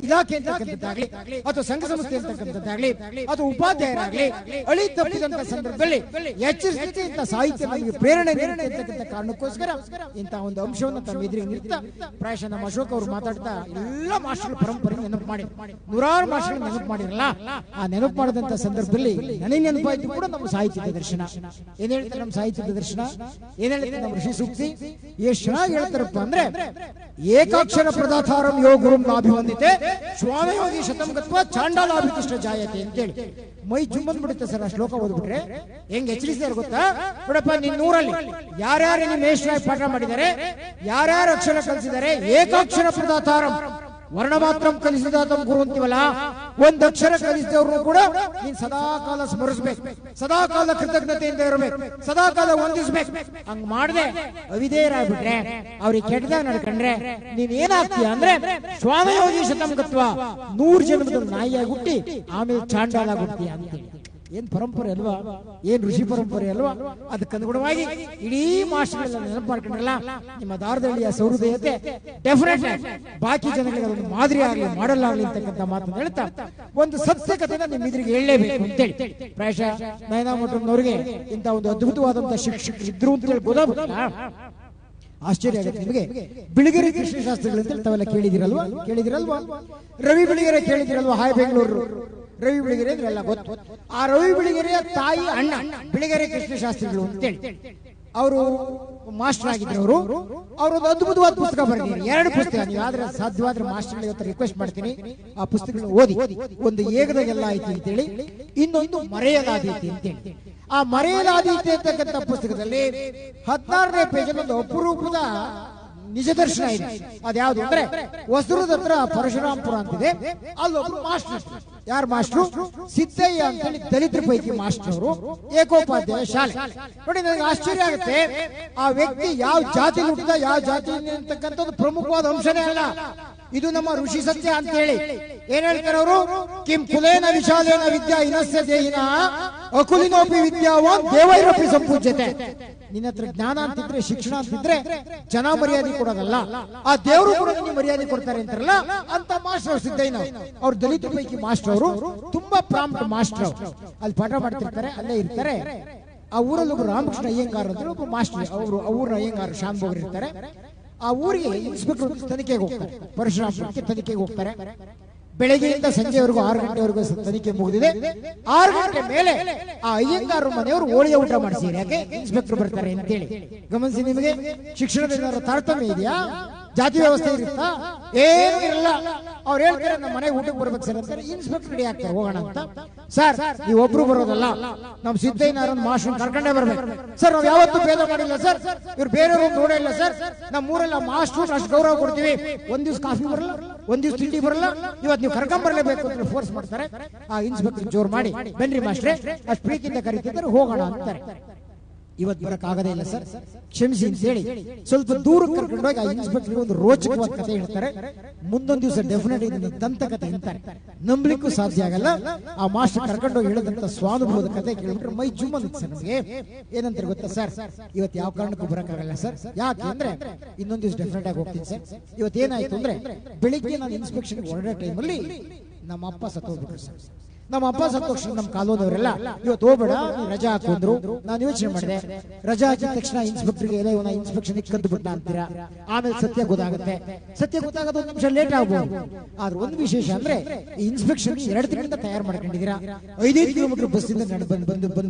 ಇಲಾಖೆ ಅಂತಕ್ಕಂಥದ್ದಾಗ್ಲಿ ಅಥವಾ ಸಂಘ ಸಂಸ್ಥೆ ಅಂತಕ್ಕಂಥದ್ದಾಗ್ಲಿ ಅಥವಾ ಉಪಾಧ್ಯಾಯರಾಗ್ಲಿ ಅಳಿ ತಪ್ಪಿದಂತ ಸಂದರ್ಭದಲ್ಲಿ ಎಚ್ಚರಿಕೆ ಇಂಥ ಸಾಹಿತ್ಯ ನಮಗೆ ಪ್ರೇರಣೆ ಅಂತಕ್ಕಂಥ ಕಾರಣಕ್ಕೋಸ್ಕರ ಇಂತಹ ಒಂದು ಅಂಶವನ್ನು ತಮ್ಮ ಎದುರಿಗೆ ನಿಂತ ಪ್ರಾಯಶಃ ನಮ್ಮ ಅಶೋಕ್ ಅವರು ಮಾತಾಡ್ತಾ ಎಲ್ಲ ಮಾಸ್ಟರ್ ಪರಂಪರೆ ನೆನಪು ಮಾಡಿ ನೂರಾರು ಮಾಸ್ಟರ್ ನೆನಪು ಮಾಡಿರಲ್ಲ. ಆ ನೆನಪು ಮಾಡಿದಂತ ಸಂದರ್ಭದಲ್ಲಿ ನನಗೆ ನೆನಪಾಯ್ತು ಕೂಡ ನಮ್ಮ ಸಾಹಿತ್ಯದ ದರ್ಶನ. ಏನ್ ಹೇಳ್ತಾರೆ ನಮ್ಮ ಸಾಹಿತ್ಯದ ದರ್ಶನ, ಏನ್ ಹೇಳ್ತಾರೆ ನಮ್ಮ ಋಷಿ ಸೂಕ್ತಿ, ಎಷ್ಟು ಚೆನ್ನಾಗಿ ಹೇಳ್ತಾರಪ್ಪ ಅಂದ್ರೆ ಏಕಾಕ್ಷರ ಪ್ರದಾತಾರಂ ಯೋ ಗುರುಂ ನಾಭಿವಂದಿತೆ ಸ್ವಾಮಯೋಗಿ ಶತಂ ಗತ್ವ ಚಾಂಡಾಲಾಭಿತಿಷ್ಠ ಜಾಯತೆ ಅಂತೇಳಿ ಮೈ ಜುಮ್ಮನ್ ಬಿಡುತ್ತೆ ಸರ್. ಆ ಶ್ಲೋಕ ಓದ್ಬಿಟ್ರೆ ಹೆಂಗ್ ಎಚ್ಚರಿಸಿದಾರೆ ಗೊತ್ತಾ? ನೋಡಪ್ಪ, ನಿನ್ ನೂರಲ್ಲಿ ಯಾರ್ಯಾರು ನಿಮ್ಮ ಮೇಷ್ಟ್ರಾಗಿ ಪಾಠ ಮಾಡಿದ್ದಾರೆ, ಯಾರ್ಯಾರು ಅಕ್ಷರ ಕಲಿಸಿದ್ದಾರೆ, ಏಕಾಕ್ಷರ ಪ್ರದಾತಾರಂ ವರ್ಣ ಮಾತ್ರ ಕಲಿಸಿದಾತ ಗುರು ಅಂತೀವಲ್ಲ, ಒಂದ್ ಅಕ್ಷರ ಕಲಿಸಿದವ್ರು ಕೂಡ ನೀನ್ ಸದಾ ಕಾಲ ಸ್ಮರಿಸ್ಬೇಕು, ಸದಾ ಕಾಲ ಕೃತಜ್ಞತೆಯಿಂದ ಇರಬೇಕು, ಸದಾ ಕಾಲ ವಂದಿಸ್ಬೇಕು. ಹಂಗ್ ಮಾಡದೆ ಅವಿಧೇಯರಾಗ್ಬಿಟ್ರೆ, ಅವ್ರಿಗೆ ಕೆಟ್ಟದಾಗ ನಡ್ಕೊಂಡ್ರೆ ನೀನ್ ಏನಾಗ್ತೀಯ ಅಂದ್ರೆ ಸ್ವಾಮಯೋಗಿ ಶತಂಗತ್ವ 100 ಜನ್ಮದಲ್ಲಿ ನಾಯಿಯಾಗಿ ಹುಟ್ಟಿ ಆಮೇಲೆ ಚಾಂಡಾಲಾಗಿ ಹುಟ್ತೀಯ ಅಂತೇಳಿ. ಏನ್ ಪರಂಪರೆ ಅಲ್ವಾ, ಏನ್ ಋಷಿ ಪರಂಪರೆ ಅಲ್ವಾ? ಅದಕ್ಕನುಗುಣವಾಗಿ ಇಡೀ ಮಾಸ್ಟರ್ಗಳೆಲ್ಲ ನೆನಪು ಮಾಡ್ಕೊಂಡ್ರಲ್ಲ, ನಿಮ್ಮ ದಾರದಳ್ಳಿಯ ಸೌಹೃದಯತೆ ಡೆಫಿನೆಟ್ ಬಾಕಿ ಜನಗಳಿಗೆ ಅದೊಂದು ಮಾದರಿ ಆಗ್ಲಿ, ಮಾಡಲ್ ಆಗ್ಲಿ ಅಂತಕ್ಕಂಥ ಮಾತನ್ನು ಹೇಳ್ತಾ ಒಂದು ಸತ್ಯ ಕಥೆನ ನಿಮ್ಮ ಎದುರಿಗೆ ಹೇಳಲೇಬೇಕು ಅಂತೇಳಿ ಪ್ರಾಯಶಃ ನಯನಾ ಮಠಂನವರಿಗೆ ಇಂಥ ಒಂದು ಅದ್ಭುತವಾದಂತಹ ಶಿಕ್ಷಕರು ಇದ್ರು ಅಂತ ಹೇಳಿ ಗೊತ್ತಾಗುತ್ತಲ್ಲ, ಆಶ್ಚರ್ಯ ಆಗುತ್ತೆ ನಿಮಗೆ. ಬಿಳಿಗೆರೆ ಕೃಷ್ಣಶಾಸ್ತ್ರಿಗಳು ಅಂತ ತಾವೆಲ್ಲ ಕೇಳಿದಿರಲ್ವಾ? ರವಿ ಬಿಳಿಗೆರೆ ಕೇಳಿದಿರಲ್ವಾ? ಹಾಯ್ ಬೆಂಗಳೂರು ರವಿ ಬಿಳಿಗೆರೆ ಅಂದ್ರೆ ಎಲ್ಲ ಗೊತ್ತು. ಆ ರವಿ ಬಿಳಿಗೆರೆಯ ತಾಯಿ ಅಣ್ಣ ಬಿಳಿಗೆರೆ ಕೃಷ್ಣಶಾಸ್ತ್ರಿಗಳು ಅಂತೇಳಿ ಅವರು ಮಾಸ್ಟರ್ ಆಗಿದ್ರು. ಅವರು ಒಂದು ಅದ್ಭುತವಾದ ಪುಸ್ತಕ ಬರೆದಿದ್ದಾರೆ, 2 ಪುಸ್ತಕ. ನೀವು ಆದ್ರೆ ಸಾಧ್ಯವಾದ್ರೆ ಮಾಸ್ಟರ್ ಇವತ್ತು ರಿಕ್ವೆಸ್ಟ್ ಮಾಡ್ತೀನಿ, ಆ ಪುಸ್ತಕಗಳನ್ನ ಓದಿ. ಒಂದು ಏಗದಾಗೆಲ್ಲ ಆಯ್ತು ಅಂತೇಳಿ, ಇನ್ನೊಂದು ಮರೆಯಲಾದೀತಿ ಅಂತೇಳಿ. ಆ ಮರೆಯಲಾದೀತಿ ಅಂತಕ್ಕಂಥ ಪುಸ್ತಕದಲ್ಲಿ 16ನೇ ಪೇಜಲ್ಲಿ ಒಂದು ಅಪರೂಪದ ನಿಜ ದರ್ಶನ ಇದೆ. ಅದ್ಯಾವ್ದು ಅಂದ್ರೆ ಹೊಸದುರ್ಗದ ಹತ್ರ ಪರಶುರಾಂಪುರ ಅಂತಿದೆ, ಅಲ್ಲೊಬ್ರು ಮಾಸ್ಟರ್. ಯಾರು ಮಾಸ್ಟ್ರು? ಸಿದ್ದಯ್ಯ ಅಂತೇಳಿ ದಲಿತರ ಪೈಕಿ ಮಾಸ್ಟರ್ ಅವರು, ಏಕೋಪಾಧ್ಯಾಯ ಶಾಲೆ. ನೋಡಿ, ನನಗೆ ಆಶ್ಚರ್ಯ ಆಗುತ್ತೆ, ಆ ವ್ಯಕ್ತಿ ಯಾವ ಜಾತಿ ಹುಟ್ಟಿದ, ಯಾವ ಜಾತಿ ಅಂತಕ್ಕಂಥದ್ದು ಪ್ರಮುಖವಾದ ಅಂಶನೇ ಅಲ್ಲ. ಇದು ನಮ್ಮ ಋಷಿ ಸತ್ಯ ಅಂತ ಹೇಳಿ ಏನ್ ಹೇಳ್ತಾರೆ ಅವರು? ಕಿಂ ಕುಲೇನ ವಿಶಾಲೇನ ವಿದ್ಯಾ ಇನಸ್ಯ ದೇಹಿನ ಅಕುಲಿನೋಪಿ ವಿದ್ಯಾವಾನ್ ದೇವೈರಪಿ ಸಂಪೂಜ್ಯತೆ. ನಿನ್ನ ಹತ್ರ ಜ್ಞಾನ ಅಂತಿದ್ರೆ, ಶಿಕ್ಷಣ ಅಂತಿದ್ರೆ ಜನ ಮರ್ಯಾದೆ ಕೊಡೋದಲ್ಲ, ಆ ದೇವರು ಕೂಡ ನಿಮಗೆ ಮರ್ಯಾದೆ ಕೊಡ್ತಾರೆ ಅಂತಾರಲ್ಲ, ಅಂತ ಮಾಸ್ಟರ್ ಸಿದ್ದಯ್ಯನ. ಅವ್ರು ದಲಿತ ಪೈಕಿ ಮಾಸ್ಟರ್ ಅವರು, ತುಂಬಾ ಪ್ರಾಂಪ್ಟ್ ಮಾಸ್ಟರ್. ಅಲ್ಲಿ ಪಾಠ ಮಾಡ್ತಿರ್ತಾರೆ, ಅಲ್ಲೇ ಇರ್ತಾರೆ. ಆ ಊರಲ್ಲಿ ಒಬ್ರು ರಾಮಕೃಷ್ಣ ಅಯ್ಯಂಗಾರ್ ಅಂತ ಒಬ್ಬರು ಮಾಸ್ಟರ್, ಅವರು ಊರಿನ ಅಯ್ಯಂಗಾರ್ ಶಾಂಭೋಗರು ಇರ್ತಾರೆ. ಆ ಊರಿಗೆ ಇನ್ಸ್ಪೆಕ್ಟರ್ ತನಿಖೆಗೆ ಹೋಗ್ತಾರೆ, ಪರಶುರಾಮಪುರಕ್ಕೆ ತನಿಖೆಗೆ ಹೋಗ್ತಾರೆ. ಬೆಳಗ್ಗೆಯಿಂದ ಸಂಜೆವರೆಗೂ 6 ಗಂಟೆವರೆಗೂ ತನಿಖೆ ಮುಗಿದಿದೆ. 6 ಗಂಟೆ ಮೇಲೆ ಆ ಅಯ್ಯಂಗಾರ ಮನೆಯವರು ಹೋಳಿಗೆ ಊಟ ಮಾಡಿಸಿರಿ, ಯಾಕೆ ಇನ್ಸ್ಪೆಕ್ಟರ್ ಬರ್ತಾರೆ ಅಂತೇಳಿ. ಗಮನಿಸಿ, ನಿಮಗೆ ಶಿಕ್ಷಣದ ತಾರತಮ್ಯ ಇದೆಯಾ? ಜಾತಿ ವ್ಯವಸ್ಥೆ ಇರುತ್ತಾ? ಏನು ಇರಲ್ಲ. ಅವ್ರು ಹೇಳ್ತಾರೆ ನಮ್ಮ ಮನೆಗೆ ಊಟಕ್ಕೆ ಬರ್ಬೇಕು ಸರ್ ಅಂತಾರೆ. ಇನ್ಸ್ಪೆಕ್ಟರ್ ರೆಡಿ ಆಗ್ತಾರೆ, ಹೋಗೋಣ ಅಂತ. ಸರ್, ನೀವು ಒಬ್ರು ಬರೋದಲ್ಲ, ನಮ್ ಸಿದ್ದಯ್ಯನಾರ ಮಾಸ್ಟರ್ ಕರ್ಕೊಂಡೇ ಬರ್ಬೇಕು ಸರ್. ನಾವು ಯಾವತ್ತೂ ಭೇದ ಮಾಡಿಲ್ಲ ಸರ್, ಇವ್ರು ಬೇರೆಯವ್ರು ನೋಡೇ ಇಲ್ಲ ಸರ್. ನಮ್ಮ ಊರೆಲ್ಲ ಮಾಸ್ಟರ್ ಅಷ್ಟು ಗೌರವ ಕೊಡ್ತೀವಿ. ಒಂದ್ ದಿವ್ಸ ಕಾಫಿ ಬರಲ್ಲ, ಒಂದ್ ದಿವ್ಸ ತಿಂಡಿ ಬರಲ್ಲ, ಇವತ್ತು ನೀವು ಕರ್ಕೊಂಡ್ ಬರ್ಲೇಬೇಕು ಅಂತ ಫೋರ್ಸ್ ಮಾಡ್ತಾರೆ. ಆ ಇನ್ಸ್ಪೆಕ್ಟರ್ ಜೋರ್ ಮಾಡಿ, ಬನ್ರಿ ಮಾಸ್ಟ್ರೆ, ಅಷ್ಟು ಪ್ರೀತಿಯಿಂದ ಕರೀತಿದ್ದಾರೆ, ಹೋಗೋಣ ಅಂತಾರೆ. ಇವತ್ತು ಬರಕ್ ಆಗದೇ ಇಲ್ಲ ಸರ್, ಕ್ಷಮಿಸಿ ಅಂತ ಹೇಳಿ ಸ್ವಲ್ಪ ದೂರಕ್ಕೆ ಕರ್ಕೊಂಡೋಗಿ ಆ ಇನ್ಸ್ಪೆಕ್ಟರ್ ಒಂದು ರೋಚಕವಾದ ಕಥೆ ಹೇಳ್ತಾರೆ. ಮುಂದೊಂದು ದಿವಸ ಡೆಫಿನೆಟ್ ಇದನ್ನ ದಂತಕಥೆ ಅಂತಾರೆ, ನಂಬಲಿಕ್ಕೂ ಸಾಧ್ಯ ಆಗಲ್ಲ. ಆ ಮಾಸ್ಟರ್ ಕರ್ಕೊಂಡೋಗಿ ಹೇಳಿದಂತ ಸ್ವಾನುಭವದ ಕಥೆ ಕೇಳಿಬಿಟ್ರೆ ಮೈ ಜುಮ್ ಅಂತ ಸರ್ ನಮಗೆ. ಏನಂತಾರೆ ಗೊತ್ತಾ ಸರ್? ಇವತ್ತು ಯಾವ ಕಾರಣಕ್ಕೂ ಬರಕ್ಕಾಗಲ್ಲ ಸರ್. ಯಾಕೆ ಅಂದ್ರೆ ಇನ್ನೊಂದು ದಿವಸ ಡೆಫಿನೆಟ್ ಆಗಿ ಹೋಗ್ತೀನಿ ಸರ್. ಇವತ್ತೇನಾಯ್ತು ಅಂದ್ರೆ ಬೆಳಿಗ್ಗೆ ನಾನು ಇನ್ಸ್ಪೆಕ್ಷನ್ ಹೊರಡೋ ಟೈಮಲ್ಲಿ ನಮ್ಮ ಅಪ್ಪ ಸತ್ತೋಗ್ಬಿಟ್ರು ಸರ್. ನಮ್ಮ ಅಪ್ಪ ಸತ್ತ ತಕ್ಷಣ ನಮ್ಮ ಕಾಲೋದವರೆಲ್ಲ ಇವತ್ತು ಹೋಗ್ಬೇಡ, ರಜಾ ಹಾಕೊಂಡ್ರು. ನಾನು ಯೋಚನೆ ಮಾಡಿದೆ, ರಜಾ ಹಾಕಿದ ತಕ್ಷಣ ಇನ್ಸ್ಪೆಕ್ಟರ್ಗೆ ಎಲ್ಲ ಇವನ ಇನ್ಸ್ಪೆಕ್ಷನ್ ಕದ್ದು ಬಿಟ್ಟ ಅಂತೀರಾ, ಆಮೇಲೆ ಸತ್ಯ ಗೊತ್ತಾಗುತ್ತೆ. ಸತ್ಯ ಗೊತ್ತಾಗೋದು 1 ನಿಮಿಷ ಲೇಟ್ ಆಗ್ಬೋದು. ಆದ್ರೆ ಒಂದು ವಿಶೇಷ ಅಂದ್ರೆ ಈ ಇನ್ಸ್ಪೆಕ್ಷನ್ 2 ತಿಂಗಳಿಂದ ತಯಾರು ಮಾಡ್ಕೊಂಡಿದ್ದೀರಾ, 5-5 ಕಿಲೋಮೀಟರ್ ಬಸ್ಸಿಂದ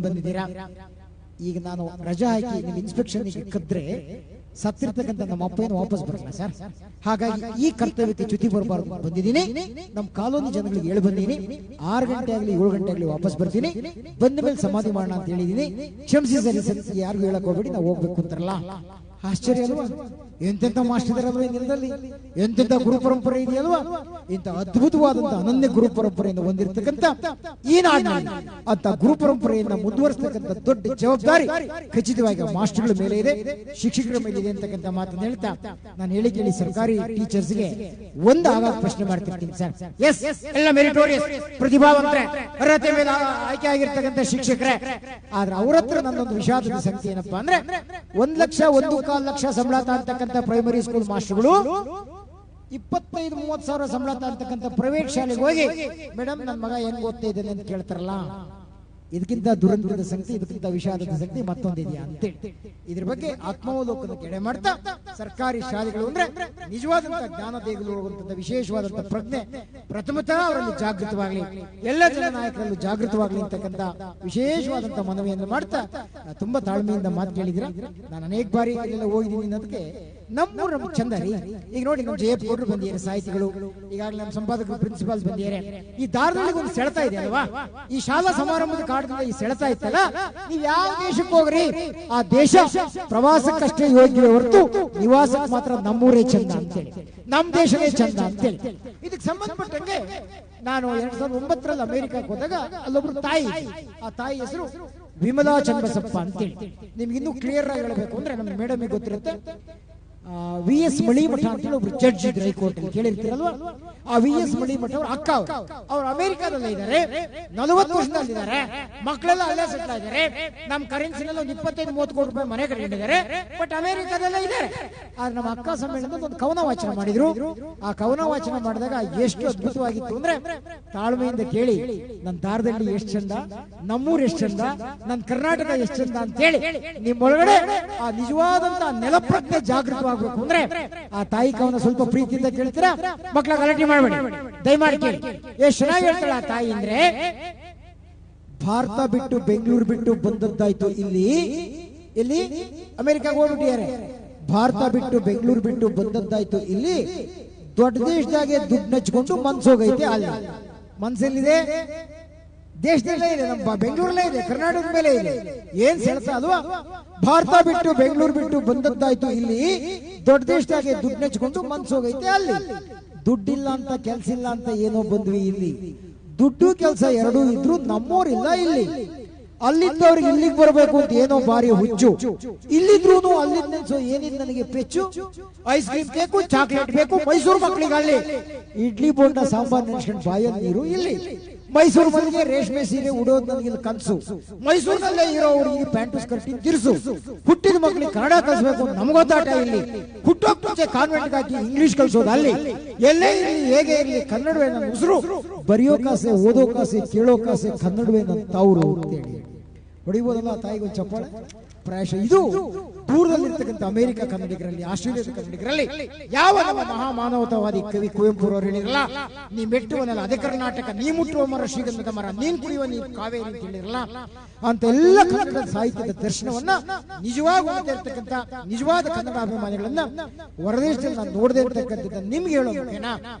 ಬಂದಿದ್ದೀರಾ. ಈಗ ನಾನು ರಜಾ ಹಾಕಿ ನಿಮ್ ಇನ್ಸ್ಪೆಕ್ಷನ್ ಕದ್ರೆ ಸತ್ತಿರ್ತಕ್ಕಂಥ ನಮ್ಮ ಅಪ್ಪ ಏನು ವಾಪಸ್ ಬರಲ್ಲ ಸರ್. ಹಾಗಾಗಿ ಈ ಕರ್ತವ್ಯಕ್ಕೆ ಚ್ಯುತಿ ಬರಬಾರ್ದು ಬಂದಿದ್ದೀನಿ. ನಮ್ಮ ಕಾಲೋನಿ ಜನಗಳಿಗೆ ಹೇಳಿ ಬಂದೀನಿ, 6 ಗಂಟೆ ಆಗಲಿ 7 ಗಂಟೆ ಆಗಲಿ ವಾಪಸ್ ಬರ್ತೀನಿ. ಬಂದ ಮೇಲೆ ಸಮಾಧಿ ಮಾಡೋಣ ಅಂತ ಹೇಳಿದೀನಿ. ಕ್ಷಮಿಸಿ ಸರಿ, ಯಾರಿಗೂ ಹೇಳಕ್ ಹೋಗ್ಬೇಡಿ, ನಾವು ಹೋಗ್ಬೇಕು ಅಂತಾರಲ್ಲ. ಆಶ್ಚರ್ಯ ಅಲ್ವಾ? ಎಂತೆಂಥ ಮಾಸ್ಟರ್ ಇದಾರಲ್ವ ಈ ನೆಲದಲ್ಲಿ, ಎಂತೆಂಥ ಗುರು ಪರಂಪರೆ ಇದೆಯಲ್ವಾ? ಇಂಥ ಅದ್ಭುತವಾದಂತಹ ಅನನ್ಯ ಗುರು ಪರಂಪರೆಯಿಂದ ಹೊಂದಿರತಕ್ಕಂಥ ಈ ನಾಡಿನಲ್ಲಿ ಅಂತ ಗುರು ಪರಂಪರೆಯನ್ನ ಮುಂದುವರಿಸತಕ್ಕಂಥ ದೊಡ್ಡ ಜವಾಬ್ದಾರಿ ಖಚಿತವಾಗಿ ಮಾಸ್ಟರ್ಗಳ ಮೇಲೆ ಇದೆ, ಶಿಕ್ಷಕರ ಮೇಲೆ ಇದೆ ಅಂತಕ್ಕಂಥ ಮಾತನ್ನು ಹೇಳ್ತಾ ನಾನು ಹೇಳಿ ಕೇಳಿ ಸರ್ಕಾರಿ ಟೀಚರ್ಸ್ಗೆ ಒಂದು ಆಗಾಗ ಪ್ರಶ್ನೆ ಮಾಡ್ತಿರ್ತೀನಿ ಸರ್. ಎಸ್, ಎಲ್ಲ ಮೆರಿಟೋರಿಯಸ್ ಪ್ರತಿಭಾವಂತರೆ, ಅರ್ಹತೆ ಮೇಲೆ ಆಯ್ಕೆ ಆಗಿರ್ತಕ್ಕಂಥ ಶಿಕ್ಷಕರೇ. ಆದ್ರೆ ಅವ್ರ ಹತ್ರ ನನ್ನೊಂದು ವಿಷಾದದ ಸಂಖ್ಯೆ ಏನಪ್ಪಾ ಅಂದ್ರೆ 1 ಲಕ್ಷ 1.25 ಲಕ್ಷ ಸಂಬಳ ಅಂತಕ್ಕಂಥ ಪ್ರೈಮರಿ ಸ್ಕೂಲ್ ಮಾಸ್ಟರ್ಗಳು 25-30 ಸಾವಿರ ಸಂಬಳ ಅಂತಕ್ಕಂಥ ಪ್ರೈವೇಟ್ ಶಾಲೆಗೆ ಹೋಗಿ ಮೇಡಮ್ ನನ್ನ ಮಗ ಹೆಂಗ್ ಓದ್ತಾ ಇದ್ದಾನೆ ಅಂತ ಕೇಳ್ತಾರಲ್ಲ. ಇದಕ್ಕಿಂತ ದುರಂತದ ಸಂಖ್ಯೆ, ಇದಕ್ಕಿಂತ ವಿಷಾದದ ಸಂಖ್ಯೆ ಮತ್ತೊಂದಿದೆಯಾ ಅಂತೇಳಿ ಇದ್ರ ಬಗ್ಗೆ ಆತ್ಮಾವಲೋಕನ ಕೆಡೆ ಮಾಡ್ತಾ ಸರ್ಕಾರಿ ಶಾಲೆಗಳು ಅಂದ್ರೆ ನಿಜವಾದಂತಹ ಜ್ಞಾನ ದೇಗುಲುವಂತಹ ವಿಶೇಷವಾದಂತಹ ಪ್ರಜ್ಞೆ ಪ್ರಥಮತಃ ಅವರಲ್ಲಿ ಜಾಗೃತವಾಗಲಿ, ಎಲ್ಲ ಜನ ನಾಯಕರಲ್ಲೂ ಜಾಗೃತವಾಗಲಿ ಅಂತಕ್ಕಂಥ ವಿಶೇಷವಾದಂತಹ ಮನವಿಯನ್ನು ಮಾಡ್ತಾ ತುಂಬಾ ತಾಳ್ಮೆಯಿಂದ ಮಾತು ಕೇಳಿದಿರ. ನಾನು ಅನೇಕ ಬಾರಿ ಇಲ್ಲೆಲ್ಲ ಹೋಗಿದ್ದೀನಿ ಅನ್ನೋದಕ್ಕೆ ನಮ್ಮೂರು ನಮ್ಗೆ ಚಂದ ರೀ. ಈಗ ನೋಡಿ, ನಮ್ಮ ಜಯಪ್ಪ ಗೌಡರು ಬಂದಿದ್ದಾರೆ, ಸಾಹಿತಿಗಳು, ಈಗಾಗಲೇ ನಮ್ಮ ಸಂಪಾದಕರು ಪ್ರಿನ್ಸಿಪಾಲ್ಸ್ ಬಂದಿದ್ದಾರೆ. ಈ ದಾರದಲ್ಲಿ ಒಂದು ಸೆಳೆತ ಇದೆ ಅಲ್ವಾ? ಈ ಶಾಲಾ ಸಮಾರಂಭದ ಕಾರಣದಿಂದ ಈ ಸೆಳೆತ ಇತ್ತಲ್ಲ, ನೀವು ಯಾವ ದೇಶಕ್ಕೆ ಹೋಗ್ರಿ ಆ ದೇಶ ಪ್ರವಾಸಕ್ಕಷ್ಟೇ ಯೋಗ್ಯವೇ ಹೊರತು ನಿವಾಸಕ್ಕೆ ಮಾತ್ರ ನಮ್ಮೂರೇ ಚಂದ ಅಂತೇಳಿ, ನಮ್ಮ ದೇಶವೇ ಚಂದ ಅಂತೇಳಿ. ಇದಕ್ಕೆ ಸಂಬಂಧಪಟ್ಟಂಗೆ ನಾನು 2009ರಲ್ಲಿ ಅಮೆರಿಕಕ್ಕೆ ಹೋದಾಗ ಅಲ್ಲೊಬ್ರು ತಾಯಿ, ಆ ತಾಯಿ ಹೆಸರು ವಿಮಲಾ ಚನ್ನಬಸಪ್ಪ ಅಂತೇಳಿ. ನಿಮ್ಗೆ ಇನ್ನೂ ಕ್ಲಿಯರ್ ಆಗಿ ಹೇಳಬೇಕು ಅಂದ್ರೆ ನಮ್ಮ ಮೇಡಮ್ ಗೊತ್ತಿರುತ್ತೆ, VS ಮಳಿಮಠ ಅಂತೇಳಿ ಒಬ್ರು ಜಡ್ಜ್ ಇದ್ರು ಹೈಕೋರ್ಟ್ ಅಲ್ಲಿ, ಕೇಳಿರ್ತೀರಲ್ವಾ? ಆ VS ಮಳಿಮಠ ಅವ್ರ ಅಕ್ಕ, ಅವ್ರು ಅಮೆರಿಕಾದಲ್ಲೇ ಇದ್ದಾರೆ, 40 ವರ್ಷದಲ್ಲಿದ್ದಾರೆ, ಮಕ್ಕಳೆಲ್ಲ ಅಲ್ಲೇ ಸೆಟ್ಲ್ ಆಗಿದ್ದಾರೆ. ನಮ್ಮ ಕರೆನ್ಸಿನಲ್ಲಿ ಒಂದು 25-30 ಕೋಟಿ ರೂಪಾಯಿ ಮನೆ ಕಟ್ಟಿದ್ದಾರೆ, ಬಟ್ ಅಮೆರಿಕಾದಲ್ಲೇ ಇದ್ದಾರೆ. ಆದ್ರೆ ನಮ್ಮ ಅಕ್ಕ ಸಮ್ಮೇಳನದಲ್ಲಿ ಒಂದು ಕವನ ವಾಚನ ಮಾಡಿದ್ರು. ಆ ಕವನ ವಾಚನ ಮಾಡಿದಾಗ ಎಷ್ಟು ಅದ್ಭುತವಾಗಿತ್ತು ಅಂದ್ರೆ, ತಾಳ್ಮೆಯಿಂದ ಕೇಳಿ, ನನ್ನ ದಾರದಲ್ಲಿ ಎಷ್ಟು ಚಂದ, ನಮ್ಮೂರು ಎಷ್ಟು ಚಂದ, ನನ್ನ ಕರ್ನಾಟಕ ಎಷ್ಟು ಚಂದ ಅಂತ ಹೇಳಿ ನಿಮ್ಮೊಳಗಡೆ ಆ ನಿಜವಾದಂತಹ ನೆಲಪ್ರಜ್ಞೆ ಜಾಗೃತವಾಗಬೇಕು ಅಂದ್ರೆ ಆ ತಾಯಿ ಕವನ ಸ್ವಲ್ಪ ಪ್ರೀತಿಯಿಂದ ಕೇಳ್ತೀರಾ? ಮಕ್ಕಳ ಗಲಾಟೆ ಮಾಡಬೇಡಿ, ದಯಮಾಡಿ ಕೇಳಿ. ಎಷ್ಟು ಚೆನ್ನಾಗಿ ಹೇಳ್ತಾಳೆ ಆ ತಾಯಿ ಅಂದ್ರೆ, ಭಾರತ ಬಿಟ್ಟು ಬೆಂಗಳೂರು ಬಿಟ್ಟು ಬಂದದ್ದಾಯ್ತು ಇಲ್ಲಿ, ಇಲ್ಲಿ ಅಮೆರಿಕಾಗ ಹೋಗ್ಬಿಟ್ಟಿದ್ದಾರೆ. ಭಾರತ ಬಿಟ್ಟು ಬೆಂಗಳೂರು ಬಿಟ್ಟು ಬಂದದ್ದಾಯ್ತು ಇಲ್ಲಿ, ದೊಡ್ಡ ದೇಶದಾಗೆ ದುಡ್ಡು ನಚ್ಕೊಂಡು ಮನ್ಸೋಗೈತೆ ಅಲ್ಲಿ. ಮನ್ಸಲ್ಲಿದೆ, ದೇಶದಲ್ಲೇ ಇದೆ, ನಮ್ಮ ಬೆಂಗಳೂರಲ್ಲೇ ಇದೆ, ಕರ್ನಾಟಕದ ಮೇಲೆ ಇದೆ. ಏನ್ ಸೆಳೆತ ಅಲ್ವಾ? ಭಾರತ ಬಿಟ್ಟು ಬೆಂಗಳೂರು ಬಿಟ್ಟು ಬಂದದ್ದಾಯ್ತು ಇಲ್ಲಿ, ದೊಡ್ಡ ದೇಶದಾಗೆ ದುಡ್ಡು ನೆಚ್ಕೊಂಡು ಮನ್ಸೋಗೈತೆ ಅಲ್ಲಿ. ದುಡ್ಡಿಲ್ಲ ಅಂತ ಕೆಲ್ಸ ಇಲ್ಲ ಅಂತ ಏನೋ ಬಂದ್ವಿ ಇಲ್ಲಿ, ದುಡ್ಡು ಕೆಲಸ ಎರಡೂ ಇದ್ರು ನಮ್ಮೋರಿಲ್ಲ ಇಲ್ಲಿ. ಅಲ್ಲಿದ್ದವ್ರಿಗೆ ಇಲ್ಲಿಗೆ ಬರಬೇಕು ಅಂತ ಏನೋ ಬಾರಿ ಹುಚ್ಚು, ಇಲ್ಲಿದ್ರು ಅಲ್ಲಿಂದ ಏನಿದ್ ನನಗೆ ಪೆಚ್ಚು. ಐಸ್ ಕ್ರೀಮ್ ಬೇಕು, ಚಾಕ್ಲೇಟ್ ಬೇಕು, ಮೈಸೂರು ಮಕ್ಕಳಿಗೆ ಅಲ್ಲಿ ಇಡ್ಲಿ ಬೋಂಡ ಸಾಂಬಾರ್ ನೆನ್ಸ್ಕೊಂಡು ಬಾಯಲ್ಲಿ ನೀರು ಇಲ್ಲಿ. ಮೈಸೂರು ಮನೆಗೆ ರೇಷ್ಮೆ ಸೀರೆ ಉಡೋದು ನನಗೆ ಕನ್ಸು, ಮೈಸೂರಿನಲ್ಲೇ ಇರೋ ಅವ್ರಿಗೆ ಪ್ಯಾಂಟು ಸ್ಕರ್ಟ್ ತಿರ್ಸು. ಹುಟ್ಟಿದ ಮಕ್ಕಳಿಗೆ ಕನ್ನಡ ಕಲಿಸ್ಬೇಕು ನಮಗೊತ್ತಾಟ ಇಲ್ಲಿ, ಹುಟ್ಟೋಕ್ ಮುಂಚೆ ಕಾನ್ವೆಂಟ್ ಹಾಕಿ ಇಂಗ್ಲಿಷ್ ಕಲಿಸೋದು ಅಲ್ಲಿ. ಎಲ್ಲೇ ಇರಲಿ ಹೇಗೆ ಇರಲಿ ಕನ್ನಡವೇ ನನ್ನ ಉಸಿರು, ಬರೆಯೋ ಕಾಸೆ ಓದೋ ಕಾಸೆ ಕೇಳೋ ಕಾಸೆ ಕನ್ನಡವೇ ನನ್ನ ತಾವ್ರು ಅಂತೇಳಿ ಹೊಡಿಬೋದಲ್ಲ ತಾಯಿಗೆ ಒಂದು ಚಪ್ಪಾಳೆ. ಪ್ರಾಯಶಃ ಇದು ದೂರದಲ್ಲಿರ್ತಕ್ಕಂಥ ಅಮೆರಿಕ ಕನ್ನಡಿಗರಲ್ಲಿ, ಆಸ್ಟ್ರೇಲಿಯಾದ ಕನ್ನಡಿಗರಲ್ಲಿ ಯಾವ ನಮ್ಮ ಮಹಾಮಾನವತಾವಾದಿ ಕವಿ ಕುವೆಂಪು ಅವರು ಹೇಳಿರಲ್ಲ, ನೀ ಮೆಟ್ಟುವನಲ್ಲ ಅದೇ ಕರ್ನಾಟಕ, ನೀ ಮುಟ್ಟುವ ಮರ ಶ್ರೀಗಂಧದ ಮರ, ನೀನ್ ಕುಡಿಯುವ ನೀ ಕಾವೇರಿ ಅಂತ ಹೇಳಿರಲ್ಲ. ಅಂತ ಎಲ್ಲ ಕನ್ನಡದ ಸಾಹಿತ್ಯದ ದರ್ಶನವನ್ನ ನಿಜವಾಗಿ ಹೊಂದಿರತಕ್ಕಂಥ ನಿಜವಾದ ಕನ್ನಡ ಅಭಿಮಾನಿಗಳನ್ನ ಹೊರದೇಶದಲ್ಲಿ ನಾನು ನೋಡದೆ ಇರ್ತಕ್ಕಂಥ ನಿಮ್ಗೆ ಹೇಳೋ ಮುಖೇನ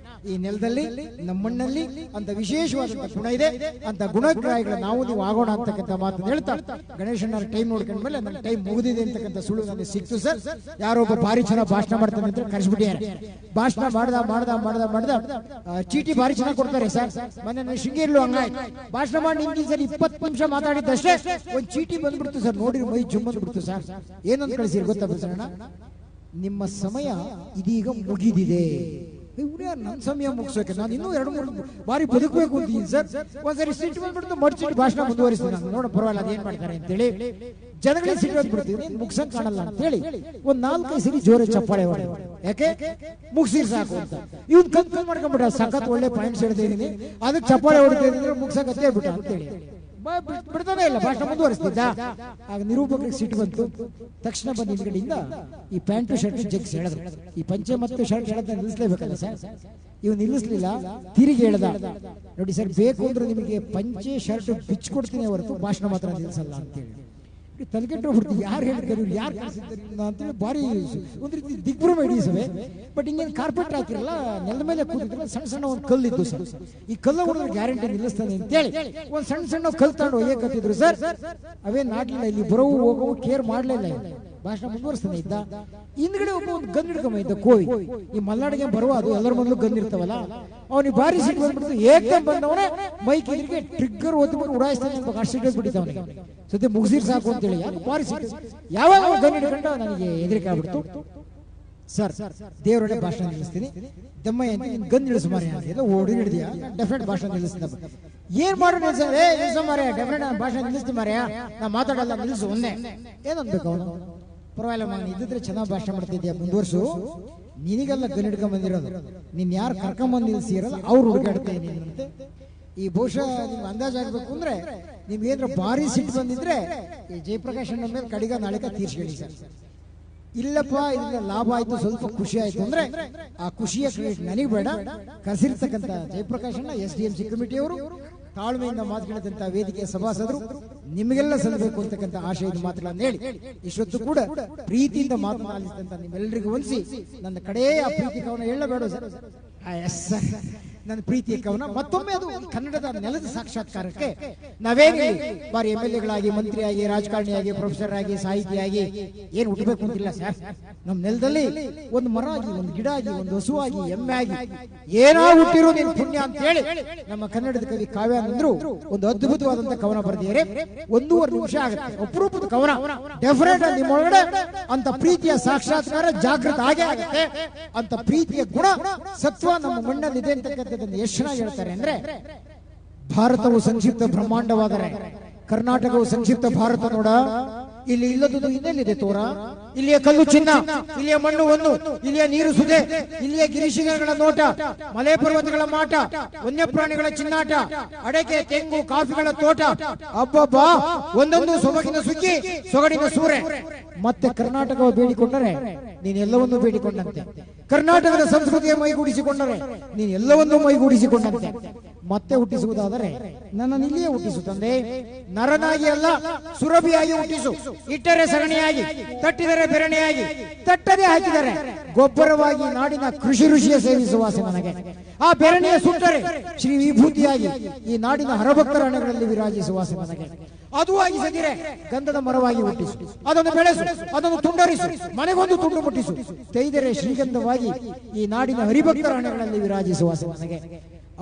ಈ ನೆಲದಲ್ಲಿ ನಮ್ಮ ಮಣ್ಣಲ್ಲಿ ಅಂತ ವಿಶೇಷವಾದಂತ ಗುಣ ಇದೆ, ಅಂತ ಗುಣಗ್ರಾಹಿಗಳ ನಾವು ನೀವು ಆಗೋಣ ಅಂತಕ್ಕಂಥ ಮಾತನ್ನು ಹೇಳ್ತಾ ಗಣೇಶನ ಟೈಮ್ ನೋಡ್ಕೊಂಡ್ಮೇಲೆ ನನ್ನ ಟೈಮ್ ಮುಗಿದಿದೆ ಅಂತಕ್ಕಂಥ ಸುಳ್ಳು ನನಗೆ ಸಿಕ್ತು ಸರ್. ಯಾರೊಬ್ಬ ಭಾರಿ ಚೆನ್ನಾಗಿ ಭಾಷಣ ಮಾಡ್ತಾನೆ ಅಂತ ಕರೆಸ್ಬಿಟ್ಟಿದ್ದಾರೆ. ಭಾಷಣ ಮಾಡ್ದ ಚೀಟಿ ಭಾರಿ ಚೆನ್ನಾಗಿ ಕೊಡ್ತಾರೆ ಸರ್. ಮೊನ್ನೆ ಶೃಂಗೇರಿಲು ಹಂಗಾಯ್ತು, ಭಾಷಣ ಮಾಡಿ ನಿಮ್ಗೆ ಸರ್ 20 ನಿಮಿಷ ಮಾತಾಡಿದ್ದಷ್ಟೇ ಒಂದ್ ಚೀಟಿ ಬಂದ್ಬಿಡ್ತು ಸರ್. ನೋಡಿ ಮೈ ಜುಮ್ ಬಂದ್ಬಿಡ್ತು ಸರ್. ಏನಂತ ಕಳಿಸಿರಿ ಗೊತ್ತಾ ಬಸಣ್ಣ, ನಿಮ್ಮ ಸಮಯ ಇದೀಗ ಮುಗಿದಿದೆ. ನನ್ನ ಸಮಯ ಮುಗಿಸೋಕೆ ನಾನು ಇನ್ನೂ 2-3 ಬಾರಿ ಬದುಕಬೇಕು ಅಂತೀನಿ ಸರ್. ಒಂದ್ಸರಿ ಸಿಟ್ಟು ಬಂದ್ಬಿಡ್ತು, ಮಡ್ಚಿಟ್ಟು ಭಾಷಣ ಮುಂದುವರಿಸ್ತೀನಿ ನಾನು, ನೋಡ ಪರವಾಗಿಲ್ಲ ಅದೇನ್ ಮಾಡ್ತಾರೆ ಅಂತೇಳಿ. ಜನಗಳಿಗೆ ಸಿಟ್ಟು ಬಂದ್ಬಿಡ್ತೀವಿ, ಮುಗ್ಸಂಗ್ ಕಾಣಲ್ಲ ಅಂತ ಹೇಳಿ ಒಂದ್ 4-5 ಸರಿ ಜೋರ ಚಪ್ಪಾಳೆ ಹೊಡೆ, ಯಾಕೆ ಮುಗಿಸಿರ್ ಸಾಕು ಅಂತ. ಇವ್ನು ಕನ್ಫ್ಯೂಸ್ ಮಾಡ್ಕೊಂಡ್ಬಿಟ್ಟ, ಸಖತ್ ಒಳ್ಳೆ ಪಾಯಿಂಟ್ಸ್ ಹೇಳ್ತಾ ಇದೀನಿ, ಅದಕ್ಕೆ ಚಪ್ಪಾಳೆ ಹೊಡಿತಾ ಇದ್ರೆ ಮುಗ್ಸಂಗತ್ತೇ ಬಿಟ್ಟ ಅಂತೇಳಿ ಬಿಡ್ತಾನೆ ಇಲ್ಲ, ಭಾಷಣ ಮುಂದುವರಿಸ್ತಿದ್ದ. ಆಗ ನಿರೂಪಕರಿಗೆ ಸಿಟ್ಟು ಬಂತು. ತಕ್ಷಣ ಬಂದ ಹಿಂದ್ಗಡೆಯಿಂದ ಈ ಪ್ಯಾಂಟು ಶರ್ಟ್ ಜಗ್ಸ್ ಹೇಳಿದ್ರು, ಈ ಪಂಚೆ ಮತ್ತು ಶರ್ಟ್ ಹೇಳೋದನ್ನ ನಿಲ್ಲಿಸ್ಲೇಬೇಕಲ್ಲ ಸರ್. ಇವ್ ನಿಲ್ಲಿಸ್ಲಿಲ್ಲ, ತಿರುಗಿ ಹೇಳ್ದ, ನೋಡಿ ಸರ್ ಬೇಕು ಅಂದ್ರೆ ನಿಮಗೆ ಪಂಚೆ ಶರ್ಟ್ ಬಿಚ್ಕೊಡ್ತೀನಿ ಹೊರತು ಭಾಷಣ ಮಾತ್ರ ನಿಲ್ಲಿಸಲ್ಲ ಅಂತೇಳಿ. ತಲೆಕೆಟ್ಟೋಗ್ಬಿಡ್ತೀವಿ, ಯಾರು ಹೇಳ್ತಾರೆ ಇವ್ರು, ಯಾರು ಕಳಿಸಿದ್ದಾರೆ ಅಂತೇಳಿ ಭಾರಿ ಒಂದು ರೀತಿ ದಿಗ್ಭ್ರಮೆ ಇಡೀ ಸಭೆ. ಬಟ್ ಹಿಂಗೇನು ಕಾರ್ಪೆಟ್ ಹಾಕಿರಲ್ಲ, ನೆಲದ ಮೇಲೆ ಕೂತಿದ್ರಲ್ಲ, ಸಣ್ಣ ಸಣ್ಣ ಒಂದು ಕಲ್ಲು ಇದ್ದು ಸರ್. ಈ ಕಲ್ಲ ಹೊಡೆದ್ರೆ ಗ್ಯಾರಂಟಿ ನಿಲ್ಲಿಸ್ತಾನೆ ಅಂತೇಳಿ ಒಂದು ಸಣ್ಣ ಸಣ್ಣ ಕಲ್ಲು ತಗೊಂಡು ಒಯ್ಯಕತ್ತಿದ್ರು ಸರ್. ಅವೇ ನಾಟ್ಲಿಲ್ಲ, ಇಲ್ಲಿ ಬರೋವು ಹೋಗೋವು ಕೇರ್ ಮಾಡಲಿಲ್ಲ, ಭಾಷಣ ಮುಂದುವರಿಸ್ತಾನೆ ಇದ್ದ. ಹಿಂದ್ಗಡೆ ಒಬ್ಬ ಒಂದು ಗನ್ ಹಿಡ್ಕೊಂಬ ಇದ್ದ ಕೋವಿ. ಈ ಮಲ್ನಾಡಿಗೆ ಬರುವ ಅದು ಎಲ್ಲರ ಮೊದಲು ಗನ್ ಇರ್ತಾವಲ್ಲ, ಅವನಿಗೆ ಭಾರಿ ಸಿಟ್ಟು ಬಂದ್ಬಿಡ್ತು. ಏಕದಮ್ ಬಂದವನೇ ಮೈಕ್ ಇದ್ರಿಗೆ ಟ್ರಿಗ್ಗರ್ ಒತ್ತಿಬಿಟ್ಟು ಉಡಾಯಿಸ್ತಾನೆ ಅಂತ ಅಷ್ಟು ಸಿಟ್ಟು ಬಿಟ್ಟಿದ್ದವನಿಗೆ. ಸದ್ಯ ಮುಗಿಸಿರ್ ಸಾಕು ಅಂತೇಳಿ ಭಾರಿ ಸಿಟ್ಟು. ಯಾವಾಗ ಗನ್ ಹಿಡ್ಕೊಂಡ ನನಗೆ ಹೆದರಿಕೆ ಆಗ್ಬಿಡ್ತು. ಸರ್ ದೇವರೊಡೆ ಭಾಷಣ ನಿಲ್ಲಿಸ್ತೀನಿ, ದಮ್ಮಯ್ಯ ಅಂತ ನೀನು ಗನ್ ನಿಲ್ಲಿಸು ಮಾರ್ಯ ಅಂತ ಓಡಿ ಹಿಡಿದಿಯಾ, ಡೆಫಿನೆಟ್ ಭಾಷಣ ನಿಲ್ಲಿಸ್ತೀನಿ. ಏನ್ ಮಾಡೋಣ ನಿಲ್ಸ ಮಾರ್ಯ, ಡೆಫಿನೆಟ್ ಭಾಷಣ ನಿಲ್ಲಿಸ್ತೀನಿ ಮಾರ್ಯ, ನಾ ಮಾತಾಡಲ್ಲ, ನಿಲ್ಲಿಸು ಒಂದೇ. ಏನನ್ಬೇಕು ಅವನು? ಪರವಾಗಿಲ್ಲ ಮಗನ, ಇದ್ದಿದ್ರೆ ಚೆನ್ನಾಗಿ ಭಾಷಣ ಮಾಡ್ತಿದ್ಯಾ, ಮುಂದುವರ್ಸು. ನಿನಗೆಲ್ಲ ಗನ್ ಹಿಡ್ಕೊಂಡ್ ಬಂದಿರೋದು, ನೀನ್ ಯಾರು ಕರ್ಕೊಂಬಂದು ನಿಲ್ಸಿರಲ್ಲ ಅವ್ರು ಹುಡುಗಾಡ್ತಾ ಇದ್ದೀನಂತೆ. ಈ ಬಹುಶಃ ನಿಮ್ಗೆ ಅಂದಾಜಾಗಬೇಕು ಅಂದ್ರೆ ನಿಮ್ಗೆ ಏನಾರ ಭಾರಿ ಸಿಟ್ಟು ಬಂದಿದ್ರೆ ಈ ಜಯಪ್ರಕಾಶ್ ಅಣ್ಣ ಮೇಲೆ ಕಡಿಗ ನಾಳೆಗ ತೀರ್ಸ್ಕೊಳ್ಳಿ ಸರ್. ಇಲ್ಲಪ್ಪ ಇದರಿಂದ ಲಾಭ ಆಯ್ತು, ಸ್ವಲ್ಪ ಖುಷಿ ಆಯ್ತು ಅಂದ್ರೆ ಆ ಖುಷಿಯ ಕ್ರೆಡಿಟ್ ನನಗೆ ಬೇಡ, ಕಸಿರ್ತಕ್ಕಂಥ ಜಯಪ್ರಕಾಶ್ ಅಣ್ಣ SDMC ಕಮಿಟಿಯವರು, ತಾಳ್ಮೆಯಿಂದ ಮಾತುಗಳಿದಂತ ವೇದಿಕೆಯ ಸಭಾಸದರು ನಿಮಗೆಲ್ಲ ಸಲ್ಲಬೇಕು ಅಂತಕ್ಕಂಥ ಆಶಯದ ಮಾತುಗಳನ್ನು ಹೇಳಿ ಇಷ್ಟೊತ್ತು ಕೂಡ ಪ್ರೀತಿಯಿಂದ ಮಾತನಾಡಿದಂತ ನಿಮ್ಮೆಲ್ಲರಿಗೂ ಹೊಂದಿಸಿ ನನ್ನ ಕಡೆಯ ಪ್ರೀತಿ ಕವನ ಹೇಳಬೇಡ ಸರ್. ನನ್ನ ಪ್ರೀತಿಯ ಕವನ ಮತ್ತೊಮ್ಮೆ ಅದು ಕನ್ನಡದ ನೆಲದ ಸಾಕ್ಷಾತ್ಕಾರಕ್ಕೆ ನಾವೇನು ಬಾರಿ MLAಗಳಾಗಿ, ಮಂತ್ರಿಯಾಗಿ, ರಾಜಕಾರಣಿಯಾಗಿ, ಪ್ರೊಫೆಸರ್ ಆಗಿ, ಸಾಹಿತಿಯಾಗಿ ಏನು ಹುಟ್ಟಬೇಕು ಅಂತಿಲ್ಲ ಸರ್. ನಮ್ಮ ನೆಲದಲ್ಲಿ ಒಂದು ಮರ ಆಗಿ, ಒಂದು ಗಿಡ ಆಗಿ, ಒಂದು ಹಸು ಆಗಿ, ಎಮ್ಮೆ ಆಗಿ ಏನೋ ಹುಟ್ಟಿರೋ ನೀನು ಪುಣ್ಯ ಅಂತ ಹೇಳಿ ನಮ್ಮ ಕನ್ನಡದ ಕವಿ ಕಾವ್ಯಾನಂದರು ಒಂದು ಅದ್ಭುತವಾದಂತ ಕವನ ಬರೆದಿದ್ದಾರೆ. 1.5 ನಿಮಿಷ ಆಗುತ್ತೆ, ಅಪರೂಪದ ಕವನ. ಡೆಫಿನೆಟ್ ನಿಮ್ಮೊಳಗಡೆ ಅಂತ ಪ್ರೀತಿಯ ಸಾಕ್ಷಾತ್ಕಾರ ಜಾಗೃತ ಆಗೇ ಆಗುತ್ತೆ. ಅಂತ ಪ್ರೀತಿಯ ಗುಣ ಸತ್ವ ನಮ್ಮ ಮಣ್ಣಲ್ಲಿದೆ ಅಂತಕ್ಕಂಥ ಎಷ್ಟು ಚೆನ್ನಾಗಿ ಹೇಳ್ತಾರೆ ಅಂದ್ರೆ, ಭಾರತವು ಸಂಕ್ಷಿಪ್ತ ಬ್ರಹ್ಮಾಂಡವಾದರೆ ಕರ್ನಾಟಕವು ಸಂಕ್ಷಿಪ್ತ ಭಾರತ ನೋಡ. ಇಲ್ಲಿ ಇಲ್ಲದುದು ಇನ್ನೆಲ್ಲಿದೆ ತೋರ. ಇಲ್ಲಿಯ ಕಲ್ಲು ಚಿನ್ನ, ಇಲ್ಲಿಯ ಮಣ್ಣು ಒಂದು, ಇಲ್ಲಿಯ ನೀರು ಸುದೆ, ಇಲ್ಲಿಯ ಗಿರಿಶಿಖರಗಳ ನೋಟ, ಮಲೆ ಪರ್ವತಗಳ ಮಾಟ, ವನ್ಯಪ್ರಾಣಿಗಳ ಚಿನ್ನಾಟ, ಅಡಕೆ, ತೆಂಗು, ಕಾಫಿಗಳ ತೋಟ, ಅಬ್ಬಬ್ಬಾ ಒಂದೊಂದು ಸೊಬಗಿನ ಸುಗ್ಗಿ, ಸೊಗಡಿನ ಸೂರೆ. ಮತ್ತೆ ಕರ್ನಾಟಕವು ಬೇಡಿಕೊಂಡರೆ ನೀನೆಲ್ಲವನ್ನೂ ಬೇಡಿಕೊಂಡಂತೆ. ಕರ್ನಾಟಕದ ಸಂಸ್ಕೃತಿಯ ಮೈಗೂಡಿಸಿಕೊಂಡರೆ ನೀನು ಎಲ್ಲವನ್ನೂ ಮೈಗೂಡಿಸಿಕೊಂಡಂತೆ. ಮತ್ತೆ ಹುಟ್ಟಿಸುವುದಾದರೆ ನನ್ನನ್ನು ಇಲ್ಲಿಯೇ ಹುಟ್ಟಿಸು ತಂದೆ. ನರನಾಗಿ ಅಲ್ಲ, ಸುರಭಿಯಾಗಿ ಹುಟ್ಟಿಸು. ಇಟ್ಟರೆ ಸಗಣಿಯಾಗಿ, ತಟ್ಟಿದರೆ ಬೆರಣಿಯಾಗಿ, ತಟ್ಟದೆ ಹಾಕಿದರೆ ಗೊಬ್ಬರವಾಗಿ ನಾಡಿನ ಕೃಷಿ ಋಷಿಯ ಸೇವಿಸುವ ಆಸೆ ನನಗೆ. ಆ ಬೆರಣಿಯ ಸುಟ್ಟರೆ ಶ್ರೀ ವಿಭೂತಿಯಾಗಿ ಈ ನಾಡಿನ ಹರಭಕ್ತರ ಹಣೆಗಳಲ್ಲಿ ವಿರಾಜಿಸುವ ಆಸೆ ನನಗೆ. ಅದು ಆಗಿಸದಿರೆ ಗಂಧದ ಮರವಾಗಿ ಹುಟ್ಟಿಸು, ಅದನ್ನು ಬೆಳೆಸು, ಅದನ್ನು ತುಂಡರಿಸು, ಮನೆಗೊಂದು ತುಂಡು ಮುಟ್ಟಿಸು. ತೆಗೆದರೆ ಶ್ರೀಗಂಧವಾಗಿ ಈ ನಾಡಿನ ಹರಿಭಕ್ತರ ಹಣೆಗಳಲ್ಲಿ ವಿರಾಜಿಸುವ ಆಸೆ ನನಗೆ.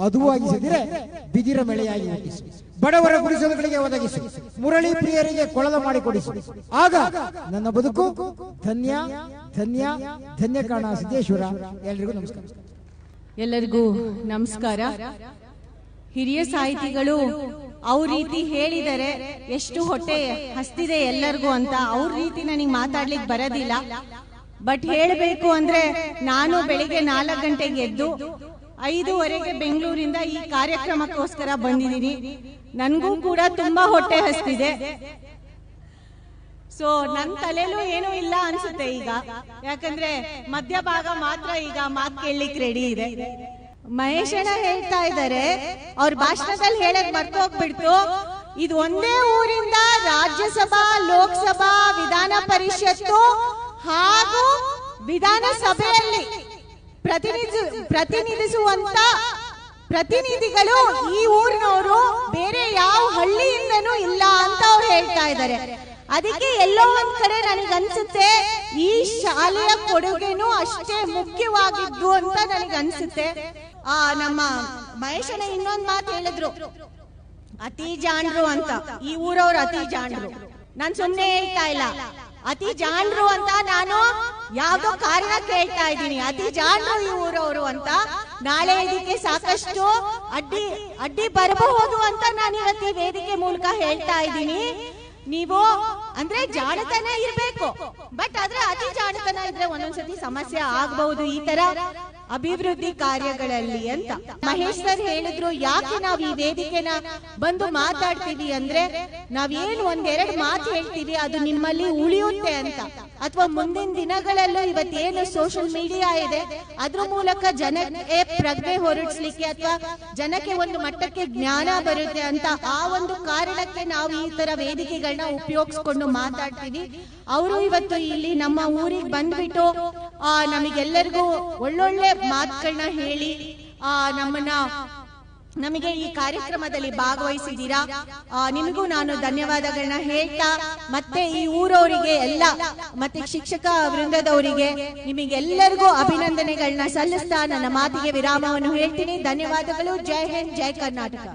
ಅದು ಆಗಿಸದಿರೆ ಬಿದಿರ ಮೆಳೆಯಾಗಿ ಹುಟ್ಟಿಸು, ಬಡವರ ಗುಡಿಸಲುಗಳಿಗೆ ಒದಗಿಸು, ಮುರಳಿ ಪ್ರಿಯರಿಗೆ ಕೊಳಲ ಮಾಡಿಕೊಡಿಸು. ಆಗ ನನ್ನ ಬದುಕು ಧನ್ಯ ಧನ್ಯ ಧನ್ಯ ಕಾಣ. ಸಿದ್ದೇಶ್ವರ. ಎಲ್ರಿಗೂ ನಮಸ್ಕಾರ. ಎಲ್ಲರಿಗೂ ನಮಸ್ಕಾರ. ಹಿರಿಯ ಸಾಹಿತಿಗಳು ಅವ್ರ ರೀತಿ ಹೇಳಿದರೆ ಎಷ್ಟು ಹೊಟ್ಟೆ ಹಸ್ತಿದೆ ಎಲ್ಲರಿಗೂ ಅಂತ, ಅವ್ರ ರೀತಿ ನನಗೆ ಮಾತಾಡ್ಲಿಕ್ಕೆ ಬರೋದಿಲ್ಲ. ಬಟ್ ಹೇಳಬೇಕು ಅಂದ್ರೆ, ನಾನು ಬೆಳಿಗ್ಗೆ 4 ಗಂಟೆಗೆ ಎದ್ದು 5:15 ಬೆಂಗಳೂರಿಂದ ಈ ಕಾರ್ಯಕ್ರಮಕ್ಕೋಸ್ಕರ ಬಂದಿದ್ದೀನಿ. ನನ್ಗೂ ಕೂಡ ತುಂಬಾ ಹೊಟ್ಟೆ ಹಸ್ತಿದೆ. ಸೊ ನನ್ ತಲೆಲೂ ಏನೂ ಇಲ್ಲ ಅನ್ಸುತ್ತೆ ಈಗ, ಯಾಕಂದ್ರೆ ಮಧ್ಯಭಾಗ ಮಾತ್ರ ಈಗ ಮಾತು ಕೇಳಲಿಕ್ಕೆ ರೆಡಿ ಇದೆ. ಮಹೇಶ್ ಅಣ್ಣ ಹೇಳ್ತಾ ಇದ್ದಾರೆ, ಅವ್ರ ಭಾಷಣದಲ್ಲಿ ಹೇಳಕ್ ಮರ್ತೋಗ್ಬಿಡ್ತು, ಇದು ಒಂದೇ ಊರಿಂದ ರಾಜ್ಯಸಭಾ, ಲೋಕಸಭಾ, ವಿಧಾನ ಪರಿಷತ್ತು ಹಾಗೂ ವಿಧಾನಸಭೆಯಲ್ಲಿ ಪ್ರತಿನಿಧಿಸುವಂತ ಪ್ರತಿನಿಧಿಗಳು ಈ ಊರಿನವರು ಬೇರೆ ಯಾವ ಹಳ್ಳಿಯಿಂದನೂ ಇಲ್ಲ ಅಂತ ಅವ್ರು ಹೇಳ್ತಾ ಇದ್ದಾರೆ. ಅದಕ್ಕೆ ಎಲ್ಲೋ ಒಂದ್ ಕಡೆ ನನಗನ್ಸುತ್ತೆ ಈ ಶಾಲೆಯ ಕೊಡುಗೆನೂ ಅಷ್ಟೇ ಮುಖ್ಯವಾಗಿದ್ದು ಅಂತ ನನಗನ್ಸುತ್ತೆ. ನಮ್ಮ ಮಹೇಶನ ಇನ್ನೊಂದ್ ಮಾತು ಹೇಳಿದ್ರು, ಅತಿ ಜಾಣರು ಅಂತ. ಈ ಊರವ್ರು ಅತಿ ಜಾಣರು. ನಾನ್ ಸುಮ್ನೆ ಹೇಳ್ತಾ ಇಲ್ಲ, ಅತಿ ಜಾಣರು ಅಂತ ನಾನು ಯಾವ್ದೋ ಕಾರಣ ಕೇಳ್ತಾ ಇದ್ದೀನಿ. ಅತಿ ಜಾಣರು ಈ ಊರವರು ಅಂತ. ನಾಳೆ ಇದಕ್ಕೆ ಸಾಕಷ್ಟು ಅಡ್ಡಿ ಬರಬಹುದು ಅಂತ ನಾನು ಇವತ್ತು ಈ ವೇದಿಕೆ ಮೂಲಕ ಹೇಳ್ತಾ ಇದ್ದೀನಿ. ನೀವು ಅಂದ್ರೆ ಜಾಣತನ ಇರ್ಬೇಕು, ಬಟ್ ಆದ್ರೆ ಅತಿ ಜಾಣತನ ಇದ್ರೆ ಒಂದೊಂದ್ಸತಿ ಸಮಸ್ಯೆ ಆಗಬಹುದು. ಈ ತರ ಅಭಿವೃದ್ಧಿ ಕಾರ್ಯಗಳಲ್ಲಿ ಅಂತ ಮಹೇಶ್ ಸರ್ ಹೇಳಿದ್ರು. ಯಾಕೆ ನಾವು ಈ ವೇದಿಕೆನ ಬಂದು ಮಾತಾಡ್ತೀವಿ ಅಂದ್ರೆ, ನಾವೇನು ಒಂದೆರಡು ಮಾತು ಹೇಳ್ತೀವಿ ಅದು ನಿಮ್ಮಲ್ಲಿ ಉಳಿಯುತ್ತೆ ಅಂತ, ಅಥವಾ ಮುಂದಿನ ದಿನಗಳಲ್ಲೂ ಇವತ್ತೇನು ಸೋಷಿಯಲ್ ಮೀಡಿಯಾ ಇದೆ ಅದ್ರ ಮೂಲಕ ಜನಕ್ಕೆ ಪ್ರಜ್ಞೆ ಹೊರಡಿಸ್ಲಿಕ್ಕೆ ಅಥವಾ ಜನಕ್ಕೆ ಒಂದು ಮಟ್ಟಕ್ಕೆ ಜ್ಞಾನ ಬರುತ್ತೆ ಅಂತ ಆ ಒಂದು ಕಾರಣಕ್ಕೆ ನಾವು ಈ ತರ ವೇದಿಕೆಗಳನ್ನ ಉಪಯೋಗಿಸ್ಕೊಂಡು ಮಾತಾಡ್ತೀವಿ. ಅವರು ಇವತ್ತು ಇಲ್ಲಿ ನಮ್ಮ ಊರಿಗೆ ಬಂದ್ಬಿಟ್ಟು ನಮಗೆಲ್ಲರಿಗೂ ಒಳ್ಳೊಳ್ಳೆ ಮಾತುಗಳನ್ನ ಹೇಳಿ ನಮಗೆ ಈ ಕಾರ್ಯಕ್ರಮದಲ್ಲಿ ಭಾಗವಹಿಸಿದ್ದೀರಾ. ನಿಮಗೂ ನಾನು ಧನ್ಯವಾದಗಳನ್ನ ಹೇಳ್ತಾ, ಮತ್ತೆ ಈ ಊರವರಿಗೆ ಎಲ್ಲ ಮತ್ತೆ ಶಿಕ್ಷಕ ವೃಂದದವರಿಗೆ ನಿಮಗೆಲ್ಲರಿಗೂ ಅಭಿನಂದನೆಗಳನ್ನ ಸಲ್ಲಿಸ್ತಾ ನನ್ನ ಮಾತಿಗೆ ವಿರಾಮವನ್ನು ಹೇಳ್ತೀನಿ. ಧನ್ಯವಾದಗಳು. ಜೈ ಹಿಂದ್, ಜೈ ಕರ್ನಾಟಕ.